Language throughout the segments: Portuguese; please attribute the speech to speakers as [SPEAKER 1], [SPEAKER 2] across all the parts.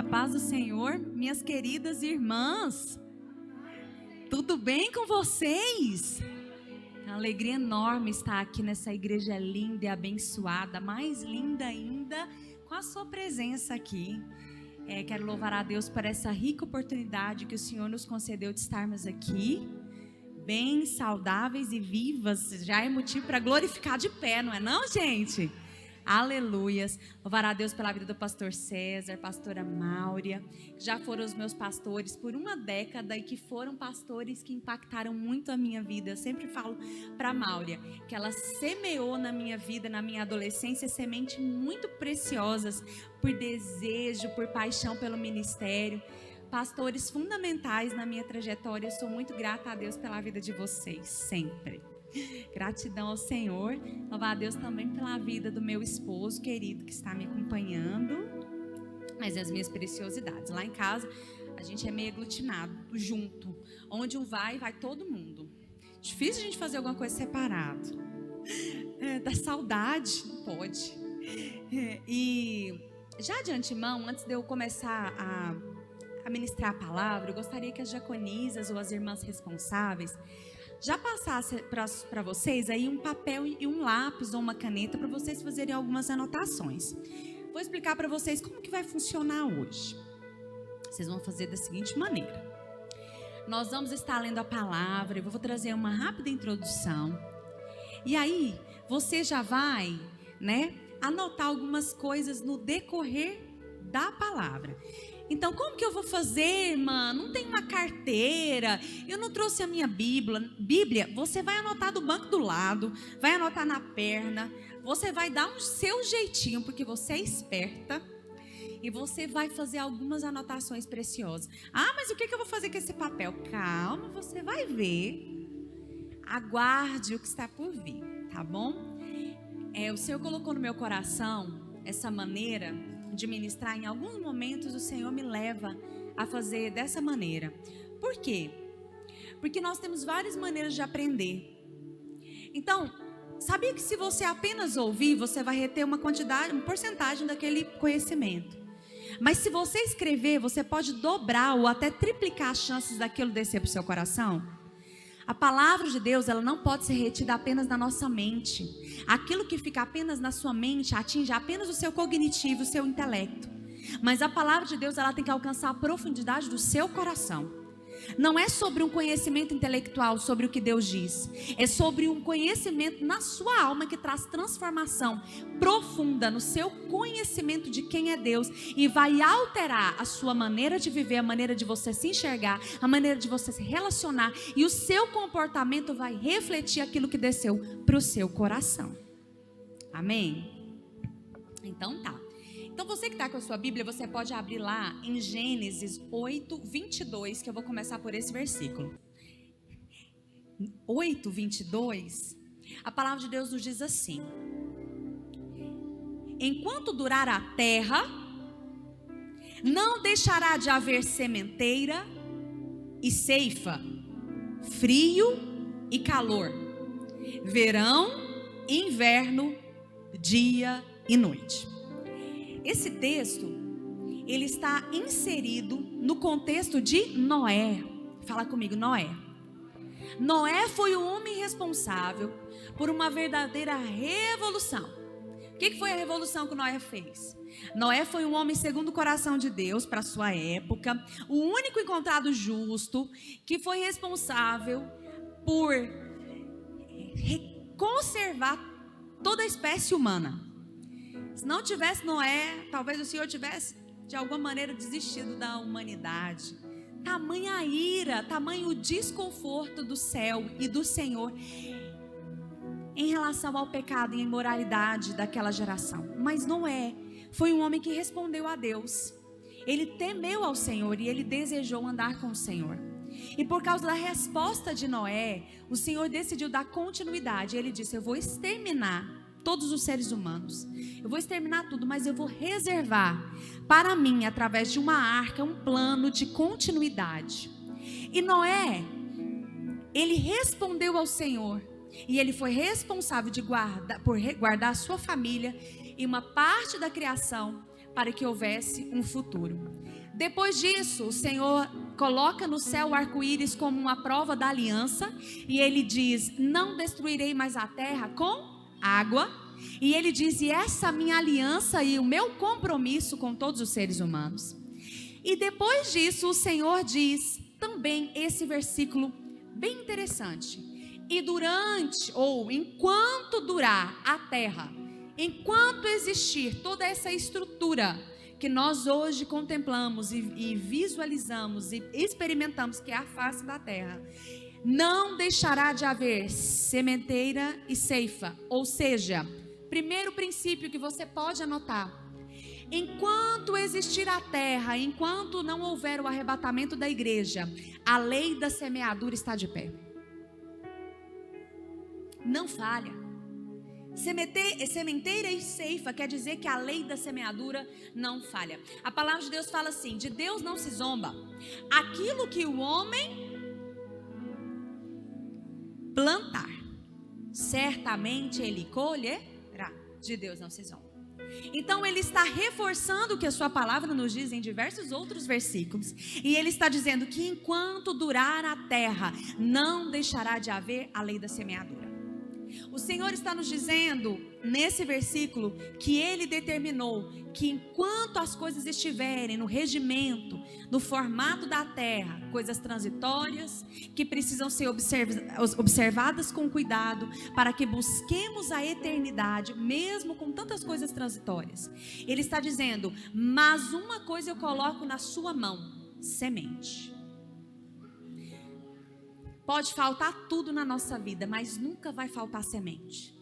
[SPEAKER 1] A paz do Senhor, minhas queridas irmãs. Tudo bem com vocês? Uma alegria enorme estar aqui nessa igreja linda e abençoada, mais linda ainda com a sua presença aqui. Quero louvar a Deus por essa rica oportunidade que o Senhor nos concedeu de estarmos aqui, bem saudáveis e vivas. Já é motivo para glorificar de pé, não é não, gente? Aleluias. Louvar a Deus pela vida do pastor César, pastora Máurea, que já foram os meus pastores por uma década e que foram pastores que impactaram muito a minha vida. Eu sempre falo para a Máurea que ela semeou na minha vida, na minha adolescência, sementes muito preciosas por desejo, por paixão pelo ministério. Pastores fundamentais na minha trajetória. Eu sou muito grata a Deus pela vida de vocês, sempre. Gratidão ao Senhor. Louvar a Deus também pela vida do meu esposo querido que está me acompanhando. Mas as minhas preciosidades. Lá em casa a gente é meio aglutinado, junto. Onde um vai todo mundo. Difícil a gente fazer alguma coisa separado. Dá saudade, não pode. E já de antemão, antes de eu começar a ministrar a palavra, eu gostaria que as diaconisas ou as irmãs responsáveis já passasse para vocês aí um papel e um lápis ou uma caneta para vocês fazerem algumas anotações. Vou explicar para vocês como que vai funcionar hoje. Vocês vão fazer da seguinte maneira. Nós vamos estar lendo a palavra, eu vou trazer uma rápida introdução. E aí, você já vai, anotar algumas coisas no decorrer da palavra. Então, como que eu vou fazer, irmã? Não tem uma carteira, eu não trouxe a minha Bíblia. Você vai anotar do banco do lado, vai anotar na perna, você vai dar um seu jeitinho, porque você é esperta, e você vai fazer algumas anotações preciosas. Ah, mas o que eu vou fazer com esse papel? Calma, você vai ver. Aguarde o que está por vir, tá bom? O Senhor colocou no meu coração essa maneira de ministrar. Em alguns momentos o Senhor me leva a fazer dessa maneira. Por quê? Porque nós temos várias maneiras de aprender. Então, sabia que se você apenas ouvir, você vai reter uma porcentagem daquele conhecimento. Mas se você escrever, você pode dobrar ou até triplicar as chances daquilo descer para o seu coração. A palavra de Deus, ela não pode ser retida apenas na nossa mente. Aquilo que fica apenas na sua mente atinge apenas o seu cognitivo, o seu intelecto. Mas a palavra de Deus, ela tem que alcançar a profundidade do seu coração. Não é sobre um conhecimento intelectual sobre o que Deus diz. É sobre um conhecimento na sua alma que traz transformação profunda no seu conhecimento de quem é Deus. E vai alterar a sua maneira de viver, a maneira de você se enxergar, a maneira de você se relacionar. E o seu comportamento vai refletir aquilo que desceu para o seu coração. Amém? Então tá. Então você que está com a sua Bíblia, você pode abrir lá em Gênesis 8:22, que eu vou começar por esse versículo. 8:22, a palavra de Deus nos diz assim: enquanto durar a terra, não deixará de haver sementeira e ceifa, frio e calor, verão e inverno, dia e noite. Esse texto, ele está inserido no contexto de Noé. Fala comigo, Noé. Noé foi o homem responsável por uma verdadeira revolução. O que foi a revolução que Noé fez? Noé foi um homem segundo o coração de Deus para a sua época, o único encontrado justo, que foi responsável por conservar toda a espécie humana. Se não tivesse Noé, talvez o Senhor tivesse de alguma maneira desistido da humanidade. Tamanha ira, tamanho desconforto do céu e do Senhor em relação ao pecado e imoralidade daquela geração. Mas Noé foi um homem que respondeu a Deus. Ele temeu ao Senhor e ele desejou andar com o Senhor. E por causa da resposta de Noé, o Senhor decidiu dar continuidade. Ele disse: eu vou exterminar todos os seres humanos, eu vou exterminar tudo, mas eu vou reservar para mim, através de uma arca, um plano de continuidade. E Noé, ele respondeu ao Senhor, e ele foi responsável por guardar a sua família e uma parte da criação para que houvesse um futuro. Depois disso, o Senhor coloca no céu o arco-íris como uma prova da aliança, e ele diz: não destruirei mais a terra com água. E ele diz: e essa minha aliança e o meu compromisso com todos os seres humanos. E depois disso, o Senhor diz também esse versículo bem interessante: e durante, ou enquanto durar a terra, enquanto existir toda essa estrutura que nós hoje contemplamos e visualizamos e experimentamos, que é a face da terra, não deixará de haver sementeira e ceifa. Ou seja, primeiro princípio que você pode anotar: enquanto existir a terra, enquanto não houver o arrebatamento da igreja, a lei da semeadura está de pé. Não falha. Sementeira e ceifa quer dizer que a lei da semeadura não falha. A palavra de Deus fala assim: de Deus não se zomba. Aquilo que o homem plantar, certamente ele colherá. De Deus não se zomba. Então ele está reforçando o que a sua palavra nos diz em diversos outros versículos. E ele está dizendo que enquanto durar a terra, não deixará de haver a lei da semeadura. O Senhor está nos dizendo nesse versículo que Ele determinou que enquanto as coisas estiverem no regimento, no formato da terra, coisas transitórias que precisam ser observadas com cuidado para que busquemos a eternidade, mesmo com tantas coisas transitórias. Ele está dizendo: mas uma coisa eu coloco na sua mão: semente. Pode faltar tudo na nossa vida, mas nunca vai faltar semente.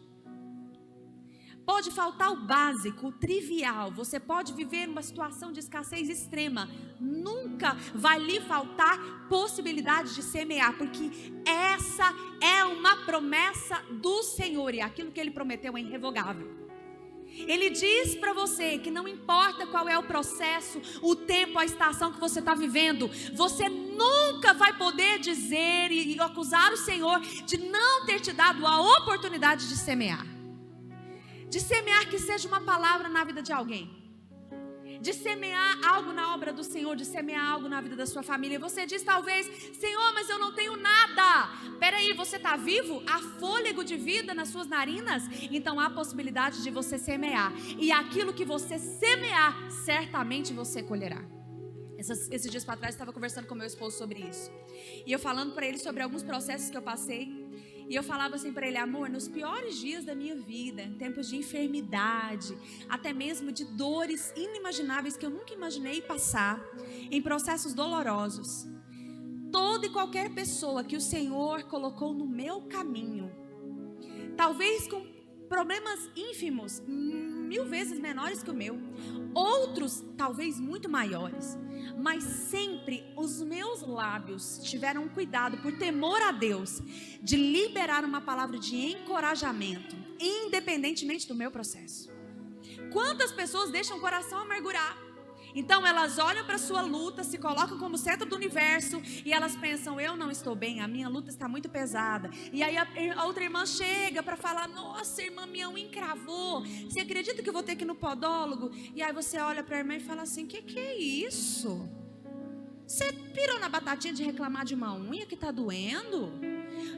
[SPEAKER 1] Pode faltar o básico, o trivial. Você pode viver uma situação de escassez extrema. Nunca vai lhe faltar possibilidade de semear, porque essa é uma promessa do Senhor, e aquilo que Ele prometeu é irrevogável. Ele diz para você que não importa qual é o processo, o tempo, a estação que você está vivendo, você nunca vai poder dizer e acusar o Senhor de não ter te dado a oportunidade de semear. De semear que seja uma palavra na vida de alguém, de semear algo na obra do Senhor, de semear algo na vida da sua família. E você diz talvez: Senhor, mas eu não tenho nada. Peraí, você está vivo? Há fôlego de vida nas suas narinas? Então há possibilidade de você semear. E aquilo que você semear, certamente você colherá. Esses dias para trás eu estava conversando com meu esposo sobre isso. E eu falando para ele sobre alguns processos que eu passei. E eu falava assim para ele: amor, nos piores dias da minha vida, em tempos de enfermidade, até mesmo de dores inimagináveis que eu nunca imaginei passar, em processos dolorosos, toda e qualquer pessoa que o Senhor colocou no meu caminho, talvez com problemas ínfimos, 1000 vezes menores que o meu, outros talvez muito maiores, mas sempre os meus lábios tiveram cuidado, por temor a Deus, de liberar uma palavra de encorajamento, independentemente do meu processo. Quantas pessoas deixam o coração amargurar? Então elas olham para a sua luta, se colocam como centro do universo e elas pensam: eu não estou bem, a minha luta está muito pesada. E aí a outra irmã chega para falar: nossa, irmã, minha unha encravou, você acredita que eu vou ter que ir no podólogo? E aí você olha para a irmã e fala assim: que é isso? Você pirou na batatinha de reclamar de uma unha que está doendo?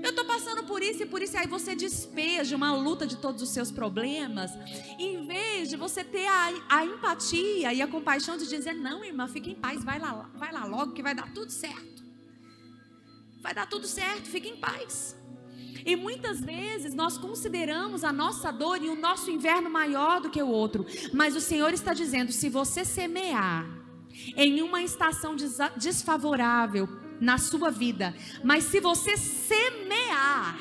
[SPEAKER 1] Eu estou passando por isso e por isso. Aí você despeja uma luta de todos os seus problemas, em vez de você ter a empatia e a compaixão de dizer: não, irmã, fique em paz, vai lá logo que vai dar tudo certo. Vai dar tudo certo, fique em paz. E muitas vezes nós consideramos a nossa dor e o nosso inverno maior do que o outro. Mas o Senhor está dizendo: se você semear em uma estação desfavorável na sua vida, mas se você semear,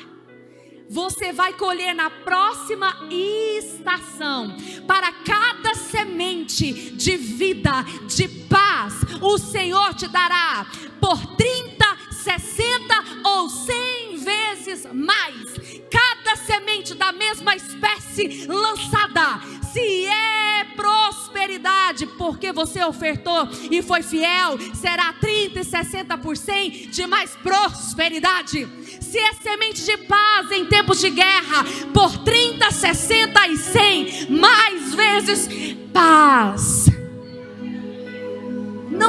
[SPEAKER 1] você vai colher na próxima estação. Para cada semente de vida, de paz, o Senhor te dará por 30, 60 ou 100 vezes mais. Cada semente da mesma espécie lançada, se é prosperidade, porque você ofertou e foi fiel, será 30 e 60 por 100 de mais prosperidade. Se é semente de paz em tempos de guerra, por 30, 60 e 100 mais vezes paz.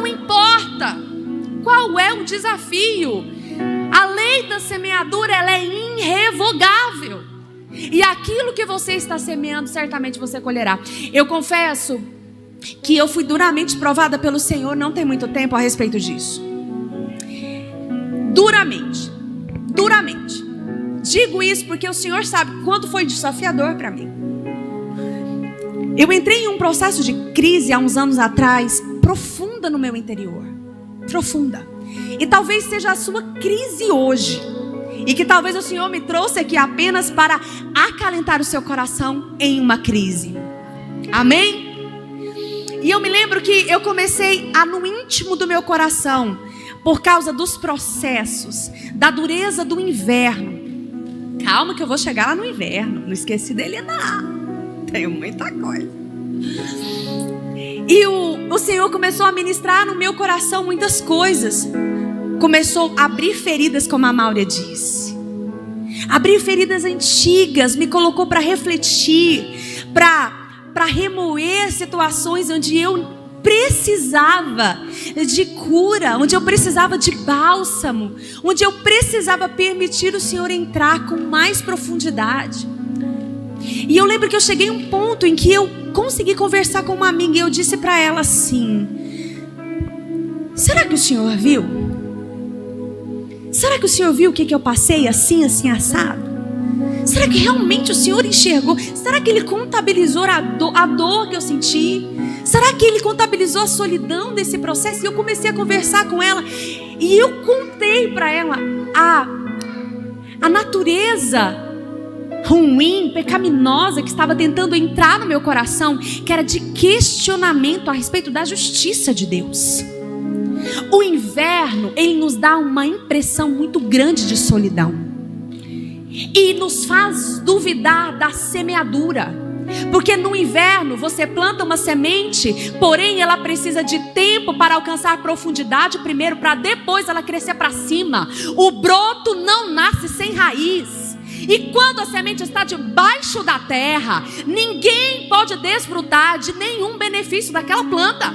[SPEAKER 2] Não importa qual é o desafio, a lei da semeadura, ela é irrevogável. E aquilo que você está semeando, certamente você colherá. Eu confesso que eu fui duramente provada pelo Senhor não tem muito tempo a respeito disso. Duramente. Digo isso porque o Senhor sabe quanto foi desafiador para mim. Eu entrei em um processo de crise há uns anos atrás, profunda no meu interior. Profunda. E talvez seja a sua crise hoje. E que talvez o Senhor me trouxe aqui apenas para acalentar o seu coração em uma crise. Amém? E eu me lembro que eu comecei no íntimo do meu coração, por causa dos processos, da dureza do inverno. Calma que eu vou chegar lá no inverno. Não esqueci dele não. Tem muita coisa. E o Senhor começou a ministrar no meu coração muitas coisas. Começou a abrir feridas, como a Máurea disse. Abrir feridas antigas, me colocou para refletir, para remoer situações onde eu precisava de cura, onde eu precisava de bálsamo, onde eu precisava permitir o Senhor entrar com mais profundidade. E eu lembro que eu cheguei a um ponto em que eu consegui conversar com uma amiga e eu disse para ela assim: será que o Senhor viu? Será que o Senhor viu o que eu passei assim, assado? Será que realmente o Senhor enxergou? Será que Ele contabilizou a dor que eu senti? Será que Ele contabilizou a solidão desse processo? E eu comecei a conversar com ela. E eu contei para ela a natureza ruim, pecaminosa que estava tentando entrar no meu coração, que era de questionamento a respeito da justiça de Deus. O inverno, ele nos dá uma impressão muito grande de solidão. E nos faz duvidar da semeadura. Porque no inverno você planta uma semente, porém ela precisa de tempo para alcançar profundidade primeiro, para depois ela crescer para cima. O broto não nasce sem raiz. E quando a semente está debaixo da terra, ninguém pode desfrutar de nenhum benefício daquela planta.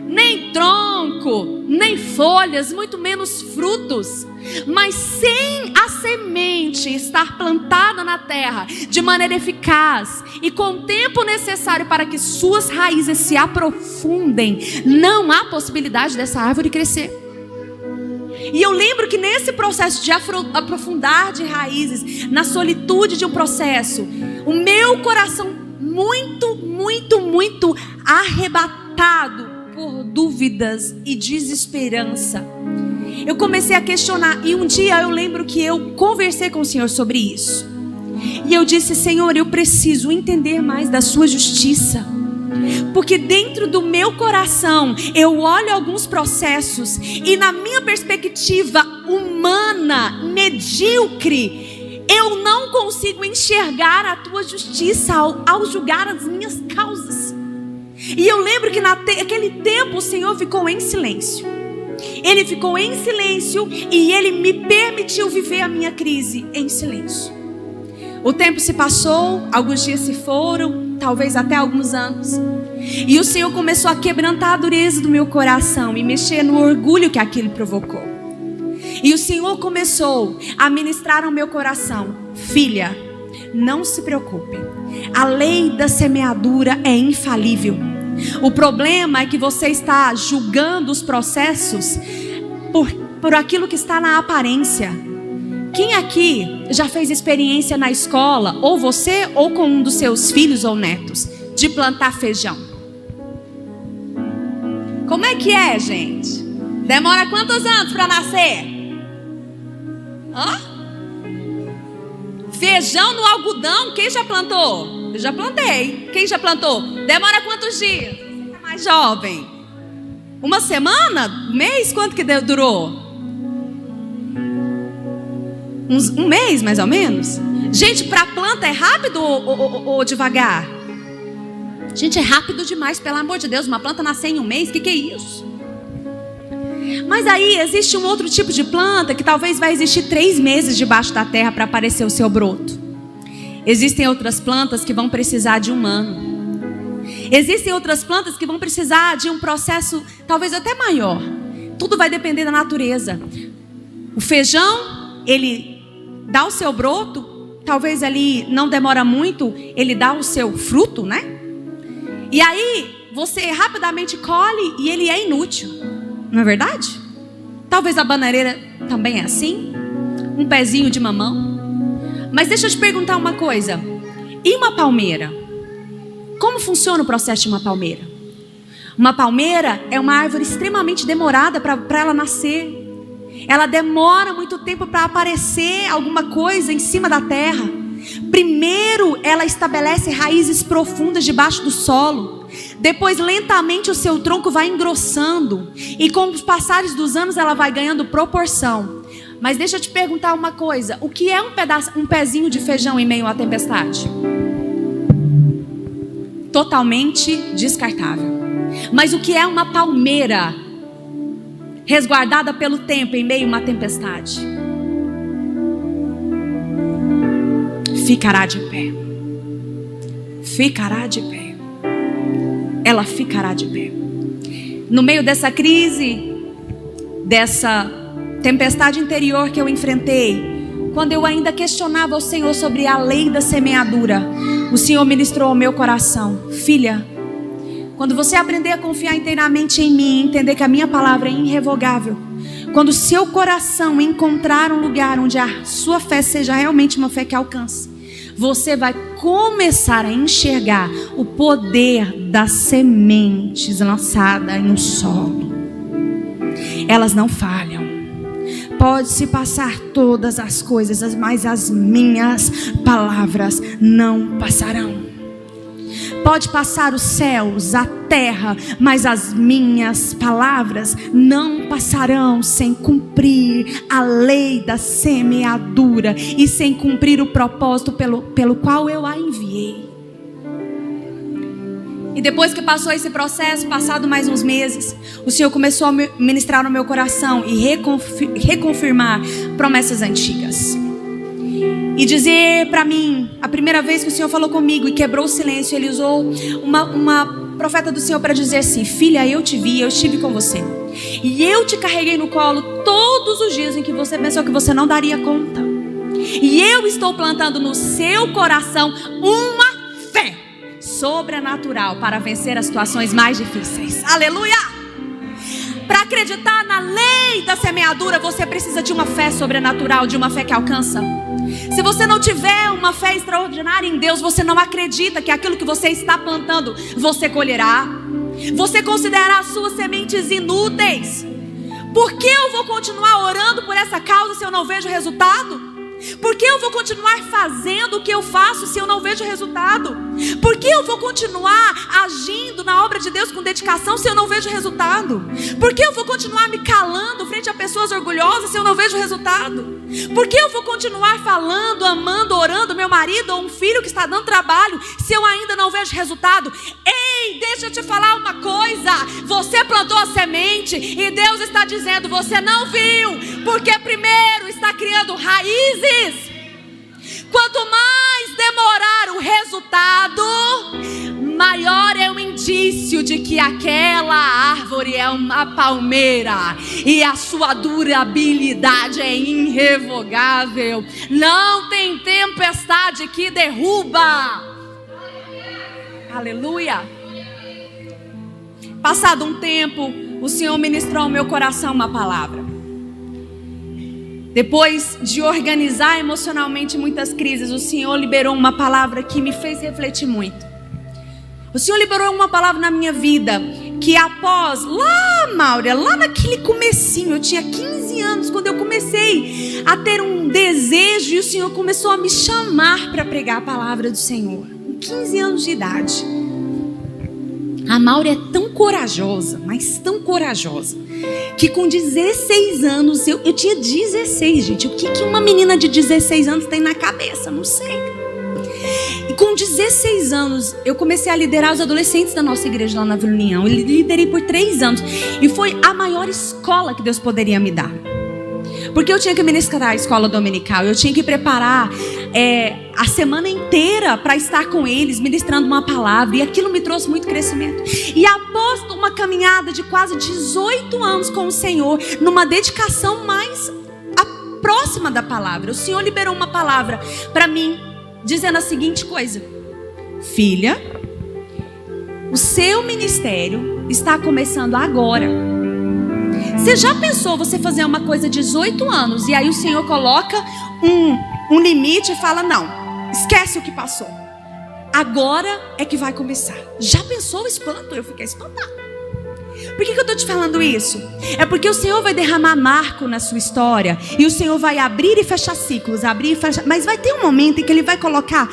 [SPEAKER 2] Nem tronco, nem folhas, muito menos frutos. Mas sem a semente estar plantada na terra de maneira eficaz e com o tempo necessário para que suas raízes se aprofundem, não há possibilidade dessa árvore crescer. E eu lembro que nesse processo de aprofundar de raízes, na solitude de um processo, o meu coração muito arrebatado por dúvidas e desesperança, eu comecei a questionar. E um dia eu lembro que eu conversei com o Senhor sobre isso. E eu disse: Senhor, eu preciso entender mais da sua justiça. Porque dentro do meu coração eu olho alguns processos e na minha perspectiva humana, medíocre, eu não consigo enxergar a tua justiça ao julgar as minhas causas. E eu lembro que naquele tempo o Senhor ficou em silêncio. Ele ficou em silêncio e Ele me permitiu viver a minha crise em silêncio. O tempo se passou, alguns dias se foram, talvez até alguns anos. E o Senhor começou a quebrantar a dureza do meu coração e mexer no orgulho que aquilo provocou. E o Senhor começou a ministrar ao meu coração: filha, não se preocupe, a lei da semeadura é infalível. O problema é que você está julgando os processos por aquilo que está na aparência. Quem aqui já fez experiência na escola, ou você ou com um dos seus filhos ou netos, de plantar feijão? Como é que é, gente? Demora quantos anos para nascer? Hã? Feijão no algodão, quem já plantou? Eu já plantei. Quem já plantou? Demora quantos dias? Você é mais jovem. Uma semana? Um mês? Quanto que durou? Um mês, mais ou menos? Gente, para planta é rápido ou devagar? Gente, é rápido demais, pelo amor de Deus. Uma planta nascer em um mês, que é isso? Mas aí existe um outro tipo de planta que talvez vai existir 3 meses debaixo da terra para aparecer o seu broto. Existem outras plantas que vão precisar de 1 ano. Existem outras plantas que vão precisar de um processo talvez até maior. Tudo vai depender da natureza. O feijão, ele dá o seu broto, talvez ali não demora muito, ele dá o seu fruto, né? E aí você rapidamente colhe e ele é inútil, não é verdade? Talvez a bananeira também é assim, um pezinho de mamão. Mas deixa eu te perguntar uma coisa, e uma palmeira? Como funciona o processo de uma palmeira? Uma palmeira é uma árvore extremamente demorada para ela nascer. Ela demora muito tempo para aparecer alguma coisa em cima da terra. Primeiro ela estabelece raízes profundas debaixo do solo. Depois lentamente o seu tronco vai engrossando. E com os passares dos anos ela vai ganhando proporção. Mas deixa eu te perguntar uma coisa. O que é um pezinho de feijão em meio à tempestade? Totalmente descartável. Mas o que é uma palmeira resguardada pelo tempo em meio a uma tempestade? Ficará de pé. Ficará de pé. Ela ficará de pé. No meio dessa crise, dessa tempestade interior que eu enfrentei, quando eu ainda questionava o Senhor sobre a lei da semeadura, o Senhor ministrou ao meu coração: filha, quando você aprender a confiar inteiramente em mim, entender que a minha palavra é irrevogável, quando o seu coração encontrar um lugar onde a sua fé seja realmente uma fé que alcança, você vai começar a enxergar o poder das sementes lançadas no solo. Elas não falham. Pode-se passar todas as coisas, mas as minhas palavras não passarão. Pode passar os céus, a terra, mas as minhas palavras não passarão sem cumprir a lei da semeadura e sem cumprir o propósito pelo qual eu a enviei. E depois que passou esse processo, passado mais uns meses, o Senhor começou a ministrar no meu coração e reconfirmar promessas antigas. E dizer para mim, a primeira vez que o Senhor falou comigo e quebrou o silêncio, Ele usou uma profeta do Senhor para dizer assim: filha, eu te vi, eu estive com você. E eu te carreguei no colo todos os dias em que você pensou que você não daria conta. E eu estou plantando no seu coração uma fé sobrenatural para vencer as situações mais difíceis. Aleluia! Para acreditar na lei da semeadura, você precisa de uma fé sobrenatural, de uma fé que alcança. Se você não tiver uma fé extraordinária em Deus, você não acredita que aquilo que você está plantando, você colherá. Você considerará as suas sementes inúteis. Por que eu vou continuar orando por essa causa se eu não vejo resultado? Por que eu vou continuar fazendo o que eu faço se eu não vejo resultado? Por que eu vou continuar agindo na obra de Deus com dedicação se eu não vejo resultado? Por que eu vou continuar me calando frente a pessoas orgulhosas se eu não vejo resultado? Por que eu vou continuar falando, amando, orando meu marido ou um filho que está dando trabalho se eu ainda não vejo resultado? Ei, deixa eu te falar uma coisa. Você plantou a semente e Deus está dizendo: você não viu, porque primeiro está criando raízes. Quanto mais demorar o resultado, maior é o indício de que aquela árvore é uma palmeira e a sua durabilidade é irrevogável. Não tem tempestade que derruba. Aleluia. Passado um tempo, o Senhor ministrou ao meu coração uma palavra. Depois de organizar emocionalmente muitas crises, o Senhor liberou uma palavra que me fez refletir muito. O Senhor liberou uma palavra na minha vida, que após, Maura, lá naquele comecinho, eu tinha 15 anos, quando eu comecei a ter um desejo, e o Senhor começou a me chamar para pregar a palavra do Senhor, com 15 anos de idade. A Maura é tão corajosa, mas tão corajosa, que com 16 anos, eu tinha 16, gente. O que uma menina de 16 anos tem na cabeça? Não sei. E com 16 anos, eu comecei a liderar os adolescentes da nossa igreja lá na Vila União. Eu liderei por 3 anos. E foi a maior escola que Deus poderia me dar. Porque eu tinha que ministrar a escola dominical, eu tinha que preparar a semana inteira para estar com eles, ministrando uma palavra, e aquilo me trouxe muito crescimento. E após uma caminhada de quase 18 anos com o Senhor, numa dedicação mais próxima da palavra, o Senhor liberou uma palavra para mim, dizendo a seguinte coisa: filha, o seu ministério está começando agora. Você já pensou você fazer uma coisa de 18 anos e aí o Senhor coloca um limite e fala: não, esquece o que passou, agora é que vai começar? Já pensou o espanto? Eu fiquei espantada. Por que eu estou te falando isso? É porque o Senhor vai derramar marco na sua história, e o Senhor vai abrir e fechar ciclos, abrir e fechar, mas vai ter um momento em que Ele vai colocar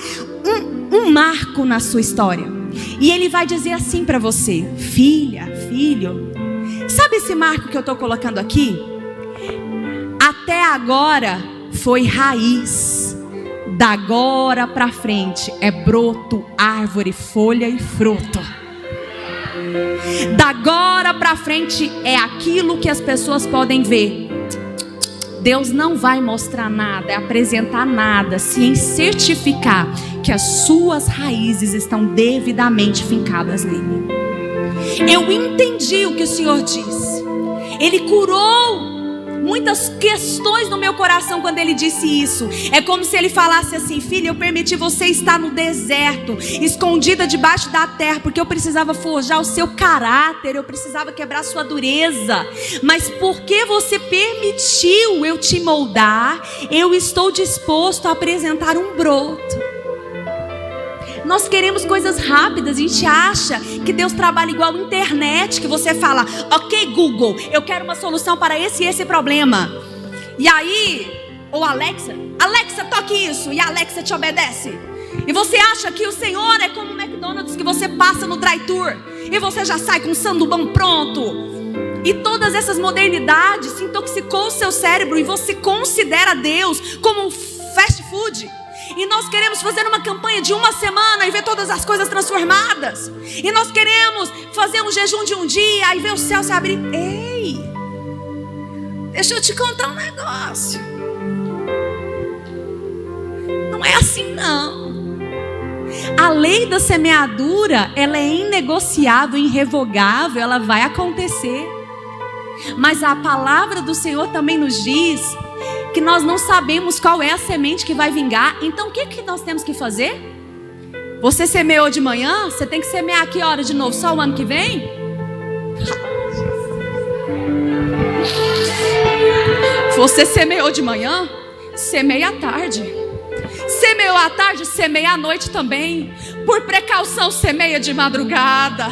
[SPEAKER 2] um marco na sua história, e Ele vai dizer assim para você: filha, filho, sabe esse marco que eu estou colocando aqui? Até agora foi raiz, da agora para frente é broto, árvore, folha e fruto. Da agora para frente é aquilo que as pessoas podem ver. Deus não vai mostrar nada, apresentar nada, sem certificar que as suas raízes estão devidamente fincadas nele. Eu entendi o que o Senhor disse. Ele curou muitas questões no meu coração quando Ele disse isso. É como se Ele falasse assim: filha, eu permiti você estar no deserto, escondida debaixo da terra, porque eu precisava forjar o seu caráter, eu precisava quebrar a sua dureza, mas porque você permitiu eu te moldar, eu estou disposto a apresentar um broto. Nós queremos coisas rápidas, a gente acha que Deus trabalha igual a internet, que você fala: ok Google, eu quero uma solução para esse e esse problema. E aí, ou Alexa, toque isso, e a Alexa te obedece. E você acha que o Senhor é como o McDonald's, que você passa no drive-thru e você já sai com um sandubão pronto. E todas essas modernidades intoxicou o seu cérebro, e você considera Deus como um fast food. E nós queremos fazer uma campanha de uma semana e ver todas as coisas transformadas. E nós queremos fazer um jejum de um dia e ver o céu se abrir. Ei, deixa eu te contar um negócio. Não é assim não. A lei da semeadura, ela é inegociável, irrevogável, ela vai acontecer. Mas a palavra do Senhor também nos diz que nós não sabemos qual é a semente que vai vingar. Então o que nós temos que fazer? Você semeou de manhã, você tem que semear aqui hora de novo, só o ano que vem? Você semeou de manhã, semeia à tarde. Semeou à tarde, semeia à noite também. Por precaução, semeia de madrugada.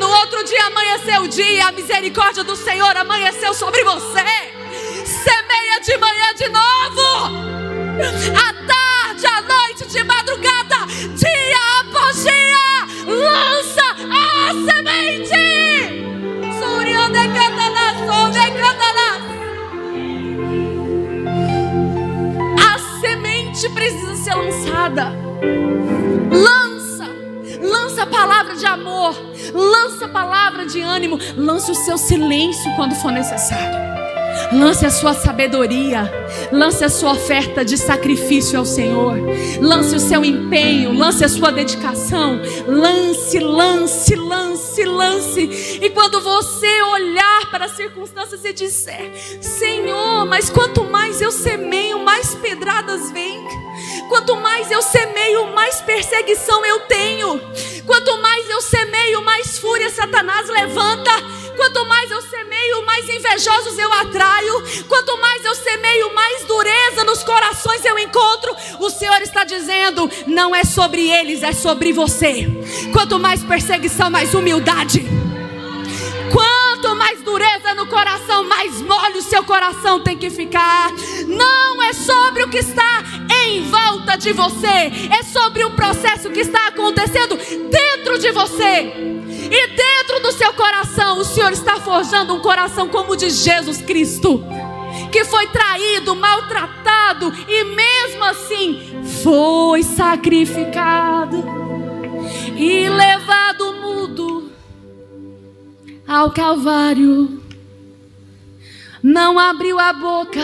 [SPEAKER 2] No outro dia amanheceu o dia, a misericórdia do Senhor amanheceu sobre você. Semeia de manhã de novo, à tarde, à noite, de madrugada, dia após dia, lança a semente. A semente precisa ser lançada. Lança a palavra de amor, lança a palavra de ânimo, lance o seu silêncio quando for necessário. Lance a sua sabedoria, lance a sua oferta de sacrifício ao Senhor, lance o seu empenho, lance a sua dedicação, lance. E quando você olhar para as circunstâncias e disser: Senhor, mas quanto mais eu semeio, mais pedradas vêm. Quanto mais eu semeio, mais perseguição eu tenho. Quanto mais eu semeio, mais fúria Satanás levanta. Quanto mais eu semeio, mais invejosos eu atraio. Quanto mais eu semeio, mais dureza nos corações eu encontro. O Senhor está dizendo: não é sobre eles, é sobre você. Quanto mais perseguição, mais humildade. Quanto mais dureza no coração, mais mole o seu coração tem que ficar. Não é sobre o que está em volta de você, é sobre o processo que está acontecendo dentro de você. E dentro do seu coração, o Senhor está forjando um coração como o de Jesus Cristo, que foi traído, maltratado e mesmo assim foi sacrificado e levado mudo ao Calvário. Não abriu a boca,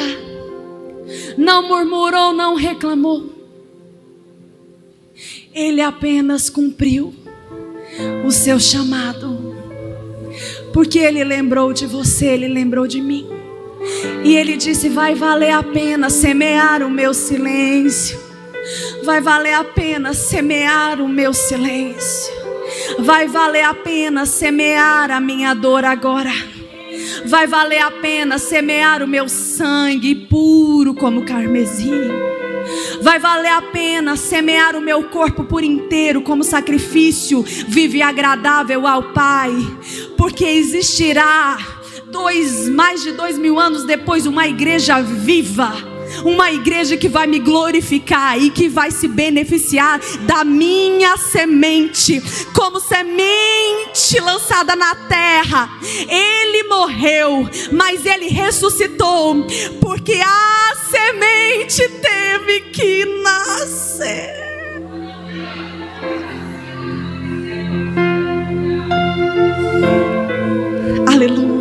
[SPEAKER 2] não murmurou, não reclamou. Ele apenas cumpriu o seu chamado. Porque Ele lembrou de você, Ele lembrou de mim. E Ele disse: vai valer a pena semear o meu silêncio. Vai valer a pena semear o meu silêncio. Vai valer a pena semear a minha dor agora. Vai valer a pena semear o meu sangue puro como carmesim. Vai valer a pena semear o meu corpo por inteiro como sacrifício vivo e agradável ao Pai. Porque existirá mais de 2000 anos depois uma igreja viva. Uma igreja que vai me glorificar e que vai se beneficiar da minha semente. Como semente lançada na terra. Ele morreu, mas Ele ressuscitou. Porque a semente teve que nascer. Aleluia.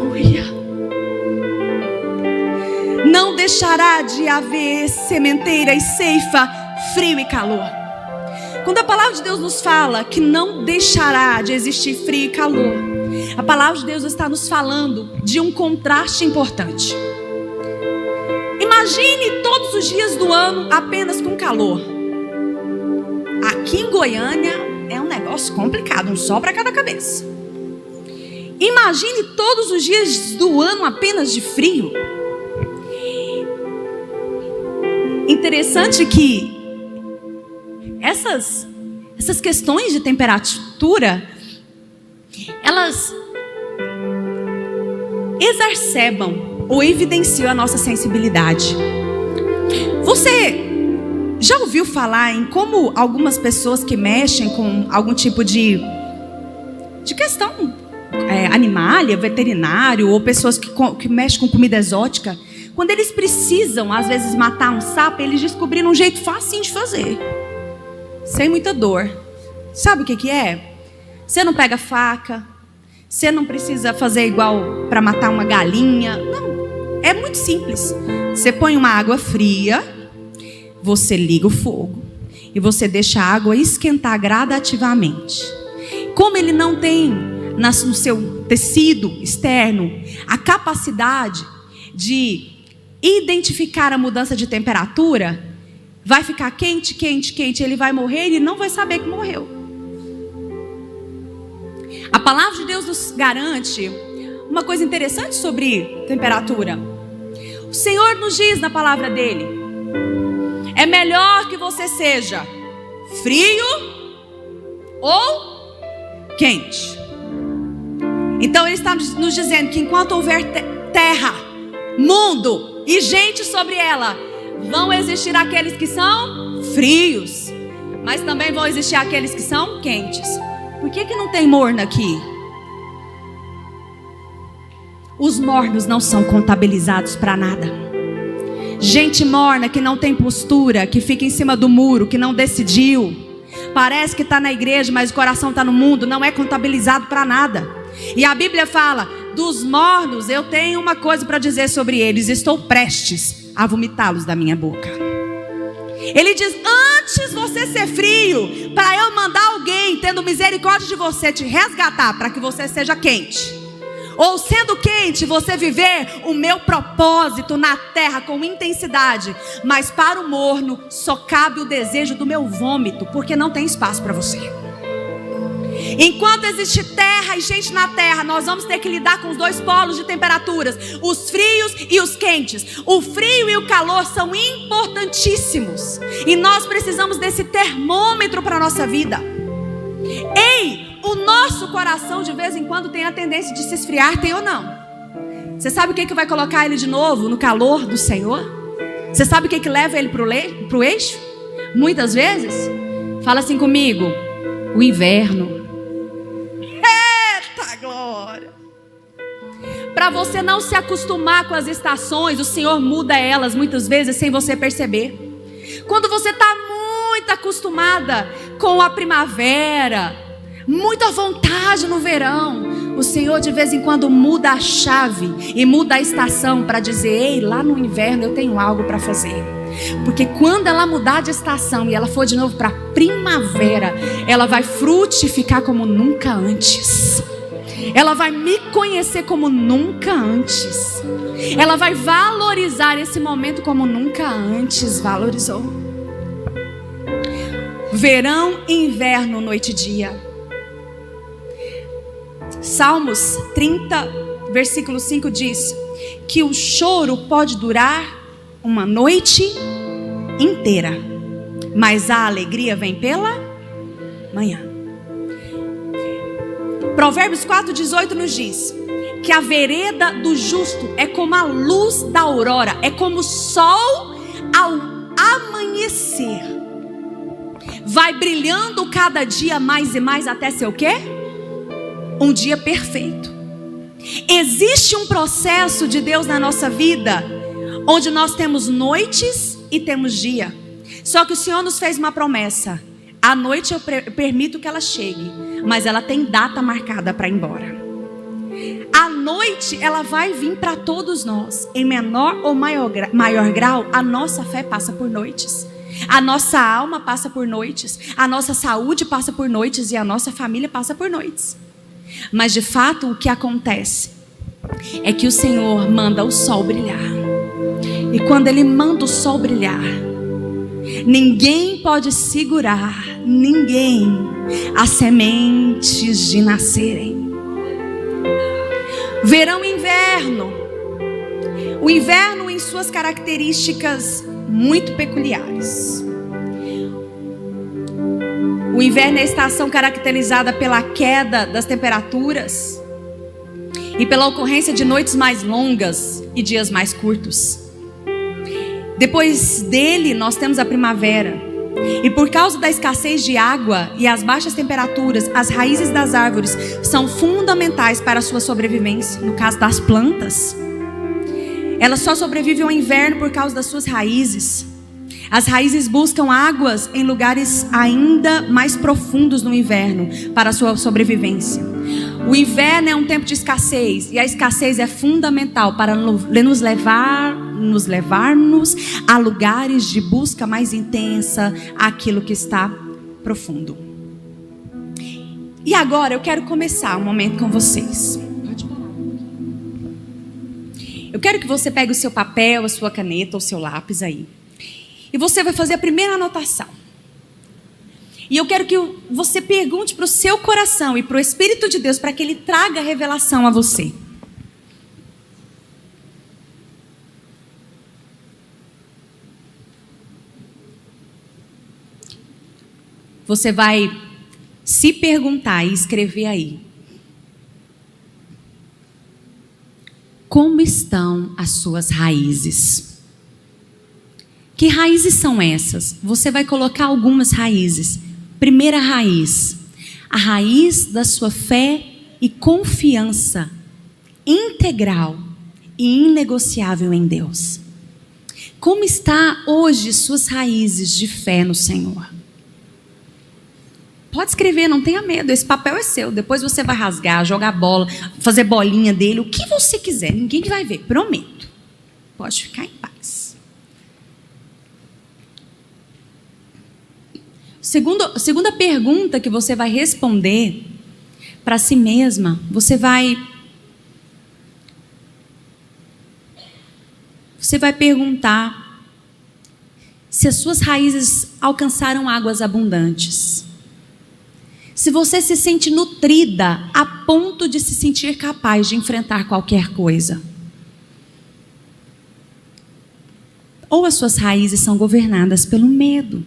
[SPEAKER 2] Não deixará de haver sementeira e ceifa, frio e calor. Quando a palavra de Deus nos fala que não deixará de existir frio e calor, a palavra de Deus está nos falando de um contraste importante. Imagine todos os dias do ano apenas com calor. Aqui em Goiânia é um negócio complicado, um sol para cada cabeça. Imagine todos os dias do ano apenas de frio. Interessante que essas questões de temperatura, elas exacerbam ou evidenciam a nossa sensibilidade. Você já ouviu falar em como algumas pessoas que mexem com algum tipo de questão animália, veterinário, ou pessoas que mexem com comida exótica, quando eles precisam, às vezes, matar um sapo, eles descobriram um jeito facinho de fazer, sem muita dor. Sabe o que é? Você não pega faca, você não precisa fazer igual para matar uma galinha. Não, é muito simples. Você põe uma água fria, você liga o fogo e você deixa a água esquentar gradativamente. Como ele não tem no seu tecido externo a capacidade de identificar a mudança de temperatura, vai ficar quente, quente, quente, ele vai morrer e ele não vai saber que morreu. A palavra de Deus nos garante uma coisa interessante sobre temperatura. O Senhor nos diz na palavra dele: é melhor que você seja frio ou quente. Então ele está nos dizendo que enquanto houver terra, mundo e gente sobre ela, vão existir aqueles que são frios, mas também vão existir aqueles que são quentes. Por que não tem morno aqui? Os mornos não são contabilizados para nada. Gente morna que não tem postura, que fica em cima do muro, que não decidiu, parece que está na igreja, mas o coração está no mundo, não é contabilizado para nada. E a Bíblia fala: dos mornos eu tenho uma coisa para dizer sobre eles, estou prestes a vomitá-los da minha boca. Ele diz: antes você ser frio, para eu mandar alguém tendo misericórdia de você te resgatar, para que você seja quente. Ou sendo quente, você viver o meu propósito na terra com intensidade. Mas para o morno só cabe o desejo do meu vômito, porque não tem espaço para você. Enquanto existe terra e gente na terra, nós vamos ter que lidar com os dois polos de temperaturas, os frios e os quentes. O frio e o calor são importantíssimos, e nós precisamos desse termômetro para a nossa vida. Ei, o nosso coração de vez em quando tem a tendência de se esfriar, tem ou não? Você sabe o que vai colocar ele de novo no calor do Senhor? Você sabe o que leva ele para o eixo? Muitas vezes, fala assim comigo: o inverno. Eita glória! Para você não se acostumar com as estações, o Senhor muda elas muitas vezes sem você perceber. Quando você está muito acostumada com a primavera, muita vontade no verão, o Senhor de vez em quando muda a chave e muda a estação para dizer: ei, lá no inverno eu tenho algo para fazer. Porque quando ela mudar de estação e ela for de novo para primavera, ela vai frutificar como nunca antes. Ela vai me conhecer como nunca antes. Ela vai valorizar esse momento como nunca antes valorizou. Verão, inverno, noite e dia. Salmos 30, versículo 5 diz que o choro pode durar uma noite inteira, mas a alegria vem pela manhã. Provérbios 4,18 nos diz que a vereda do justo é como a luz da aurora, é como o sol ao amanhecer. Vai brilhando cada dia mais e mais até ser o quê? Um dia perfeito. Existe um processo de Deus na nossa vida, onde nós temos noites e temos dia. Só que o Senhor nos fez uma promessa. À noite eu permito que ela chegue, mas ela tem data marcada para ir embora. A noite ela vai vir para todos nós. Em menor ou maior grau, a nossa fé passa por noites. A nossa alma passa por noites. A nossa saúde passa por noites. E a nossa família passa por noites. Mas de fato o que acontece é que o Senhor manda o sol brilhar. E quando Ele manda o sol brilhar, ninguém pode segurar, ninguém, as sementes de nascerem. Verão e inverno. O inverno em suas características muito peculiares. O inverno é a estação caracterizada pela queda das temperaturas e pela ocorrência de noites mais longas e dias mais curtos. Depois dele nós temos a primavera. E por causa da escassez de água e as baixas temperaturas, as raízes das árvores são fundamentais para a sua sobrevivência. No caso das plantas, elas só sobrevivem ao inverno por causa das suas raízes. As raízes buscam águas em lugares ainda mais profundos no inverno para a sua sobrevivência. O inverno é um tempo de escassez, e a escassez é fundamental para nos levar-nos a lugares de busca mais intensa, aquilo que está profundo. E agora eu quero começar um momento com vocês. Eu quero que você pegue o seu papel, a sua caneta ou o seu lápis aí. E você vai fazer a primeira anotação. E eu quero que você pergunte para o seu coração e para o Espírito de Deus, para que Ele traga revelação a você. Você vai se perguntar e escrever aí: como estão as suas raízes? Que raízes são essas? Você vai colocar algumas raízes. Primeira raiz, a raiz da sua fé e confiança integral e inegociável em Deus. Como está hoje suas raízes de fé no Senhor? Pode escrever, não tenha medo, esse papel é seu. Depois você vai rasgar, jogar bola, fazer bolinha dele, o que você quiser, ninguém vai ver, prometo. Pode ficar em paz. Segunda pergunta que você vai responder para si mesma, você vai perguntar se as suas raízes alcançaram águas abundantes. Se você se sente nutrida a ponto de se sentir capaz de enfrentar qualquer coisa. Ou as suas raízes são governadas pelo medo.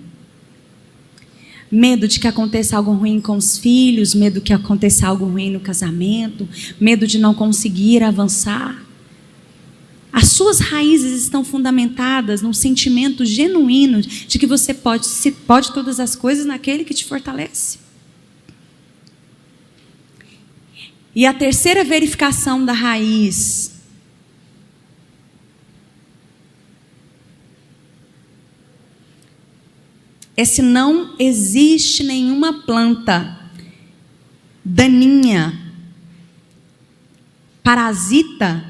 [SPEAKER 2] Medo de que aconteça algo ruim com os filhos, medo que aconteça algo ruim no casamento, medo de não conseguir avançar. As suas raízes estão fundamentadas num sentimento genuíno de que você pode todas as coisas naquele que te fortalece. E a terceira verificação da raiz é se não existe nenhuma planta daninha, parasita,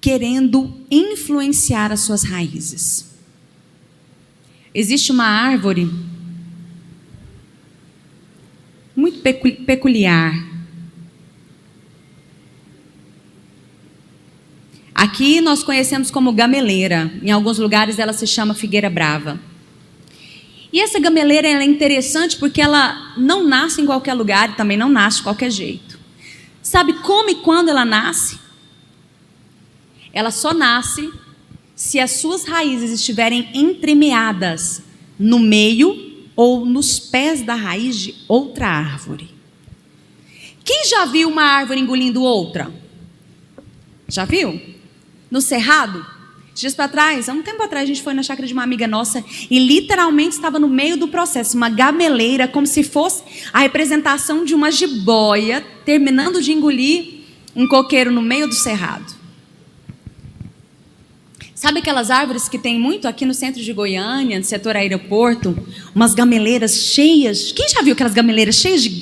[SPEAKER 2] querendo influenciar as suas raízes. existe uma árvore muito peculiar. Aqui nós conhecemos como gameleira. Em alguns lugares ela se chama figueira brava. E essa gameleira ela é interessante porque ela não nasce em qualquer lugar e também não nasce de qualquer jeito. Sabe como e quando ela nasce? Ela só nasce se as suas raízes estiverem entremeadas no meio ou nos pés da raiz de outra árvore. Quem já viu uma árvore engolindo outra? Já viu? No cerrado? Dias para trás, há um tempo atrás, a gente foi na chácara de uma amiga nossa e literalmente estava no meio do processo, uma gameleira, como se fosse a representação de uma jiboia terminando de engolir um coqueiro no meio do cerrado. Sabe aquelas árvores que tem muito aqui no centro de Goiânia, no setor aeroporto? Umas gameleiras cheias. Quem já viu aquelas gameleiras cheias de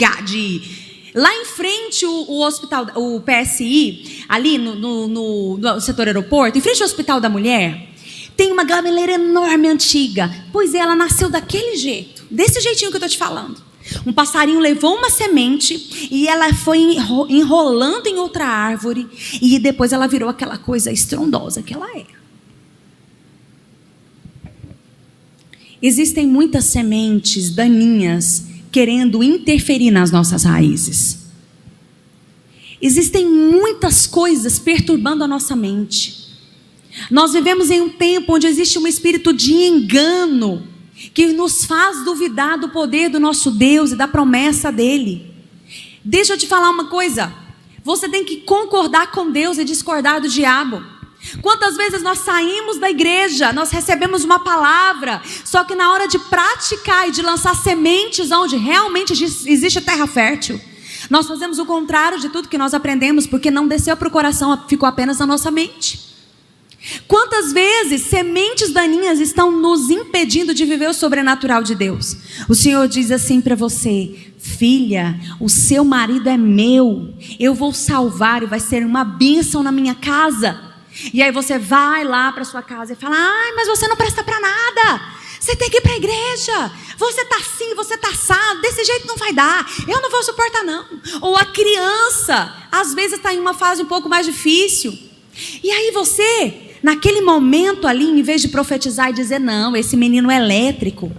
[SPEAKER 2] lá em frente o hospital, o PSI, ali no setor aeroporto, em frente ao Hospital da Mulher, tem uma gameleira enorme, antiga. Pois é, ela nasceu daquele jeito, desse jeitinho que eu estou te falando. Um passarinho levou uma semente e ela foi enrolando em outra árvore e depois ela virou aquela coisa estrondosa que ela é. Existem muitas sementes daninhas querendo interferir nas nossas raízes. Existem muitas coisas perturbando a nossa mente. Nós vivemos em um tempo onde existe um espírito de engano que nos faz duvidar do poder do nosso Deus e da promessa dele. Deixa eu te falar uma coisa. Você tem que concordar com Deus e discordar do diabo. Quantas vezes nós saímos da igreja, nós recebemos uma palavra, só que na hora de praticar e de lançar sementes onde realmente existe terra fértil, nós fazemos o contrário de tudo que nós aprendemos, porque não desceu para o coração, ficou apenas na nossa mente. Quantas vezes sementes daninhas estão nos impedindo de viver o sobrenatural de Deus? O Senhor diz assim para você: filha, o seu marido é meu, eu vou salvar e vai ser uma bênção na minha casa. E aí você vai lá para sua casa e fala: ai, mas você não presta para nada, você tem que ir para a igreja, você está assim, você está assado, desse jeito não vai dar, eu não vou suportar não. Ou a criança, às vezes está em uma fase um pouco mais difícil, e aí você, naquele momento ali, em vez de profetizar e dizer: não, esse menino é elétrico,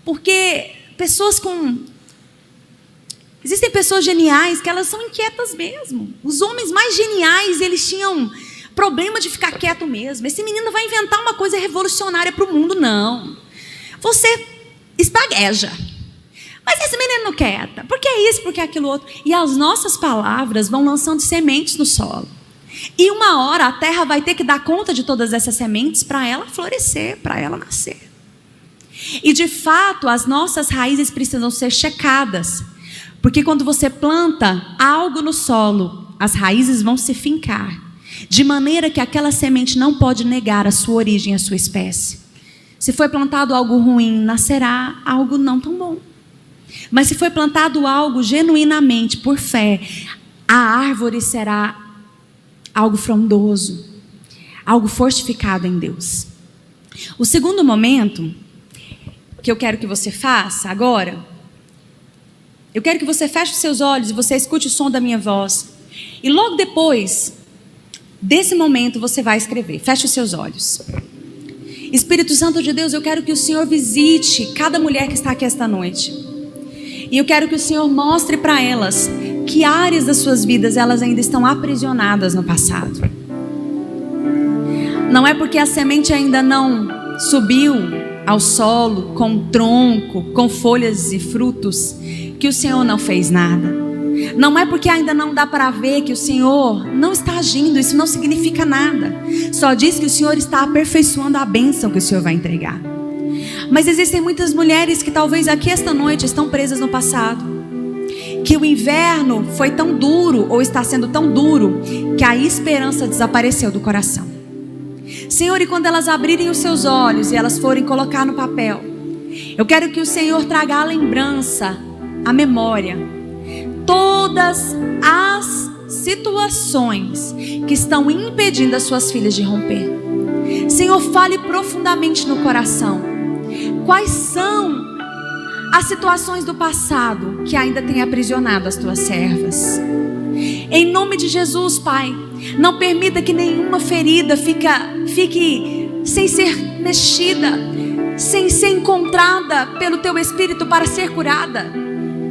[SPEAKER 2] porque existem pessoas geniais que elas são inquietas mesmo. Os homens mais geniais, eles tinham problema de ficar quieto mesmo. Esse menino vai inventar uma coisa revolucionária para o mundo. Não. Você espagueja. Mas esse menino não quieta. Por que isso? Por que aquilo outro? E as nossas palavras vão lançando sementes no solo. E uma hora a terra vai ter que dar conta de todas essas sementes para ela florescer, para ela nascer. E de fato, as nossas raízes precisam ser checadas. Porque quando você planta algo no solo, as raízes vão se fincar. De maneira que aquela semente não pode negar a sua origem, a sua espécie. Se foi plantado algo ruim, nascerá algo não tão bom. Mas se foi plantado algo genuinamente por fé, a árvore será algo frondoso, algo fortificado em Deus. O segundo momento que eu quero que você faça agora, eu quero que você feche os seus olhos e você escute o som da minha voz. E logo depois desse momento você vai escrever. Feche os seus olhos. Espírito Santo de Deus, eu quero que o Senhor visite cada mulher que está aqui esta noite. E eu quero que o Senhor mostre para elas que áreas das suas vidas elas ainda estão aprisionadas no passado. Não é porque a semente ainda não subiu ao solo, com tronco, com folhas e frutos, que o Senhor não fez nada. Não é porque ainda não dá para ver que o Senhor não está agindo, isso não significa nada. Só diz que o Senhor está aperfeiçoando a bênção que o Senhor vai entregar. Mas existem muitas mulheres que talvez aqui esta noite estão presas no passado. Que o inverno foi tão duro, ou está sendo tão duro, que a esperança desapareceu do coração. Senhor, e quando elas abrirem os seus olhos e elas forem colocar no papel, eu quero que o Senhor traga a lembrança, a memória, todas as situações que estão impedindo as suas filhas de romper. Senhor, fale profundamente no coração. Quais são as situações do passado que ainda têm aprisionado as tuas servas? Em nome de Jesus, Pai, não permita que nenhuma ferida fique sem ser mexida, sem ser encontrada pelo Teu Espírito para ser curada.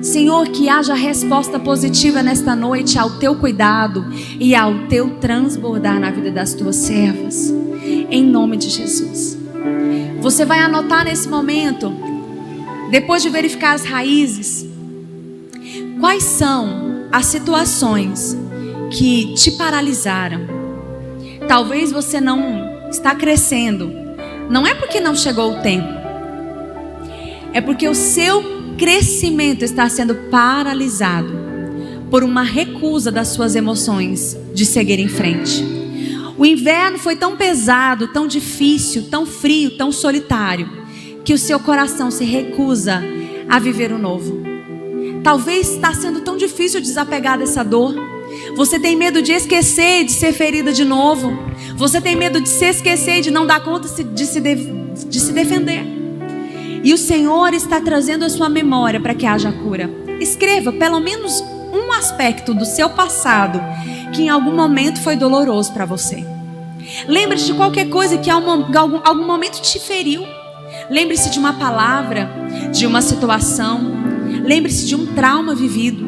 [SPEAKER 2] Senhor, que haja resposta positiva nesta noite ao Teu cuidado e ao Teu transbordar na vida das Tuas servas. Em nome de Jesus. Você vai anotar nesse momento, depois de verificar as raízes, quais são as situações que te paralisaram. Talvez você não está crescendo. Não é porque não chegou o tempo. É porque o seu crescimento está sendo paralisado por uma recusa das suas emoções de seguir em frente. O inverno foi tão pesado, tão difícil, tão frio, tão solitário, que o seu coração se recusa a viver o novo. Talvez está sendo tão difícil desapegar dessa dor. Você tem medo de esquecer de ser ferida de novo. Você tem medo de se esquecer e de não dar conta de se defender. E o Senhor está trazendo a sua memória para que haja cura. Escreva pelo menos um aspecto do seu passado que em algum momento foi doloroso para você. Lembre-se de qualquer coisa que em algum momento te feriu. Lembre-se de uma palavra, de uma situação. Lembre-se de um trauma vivido.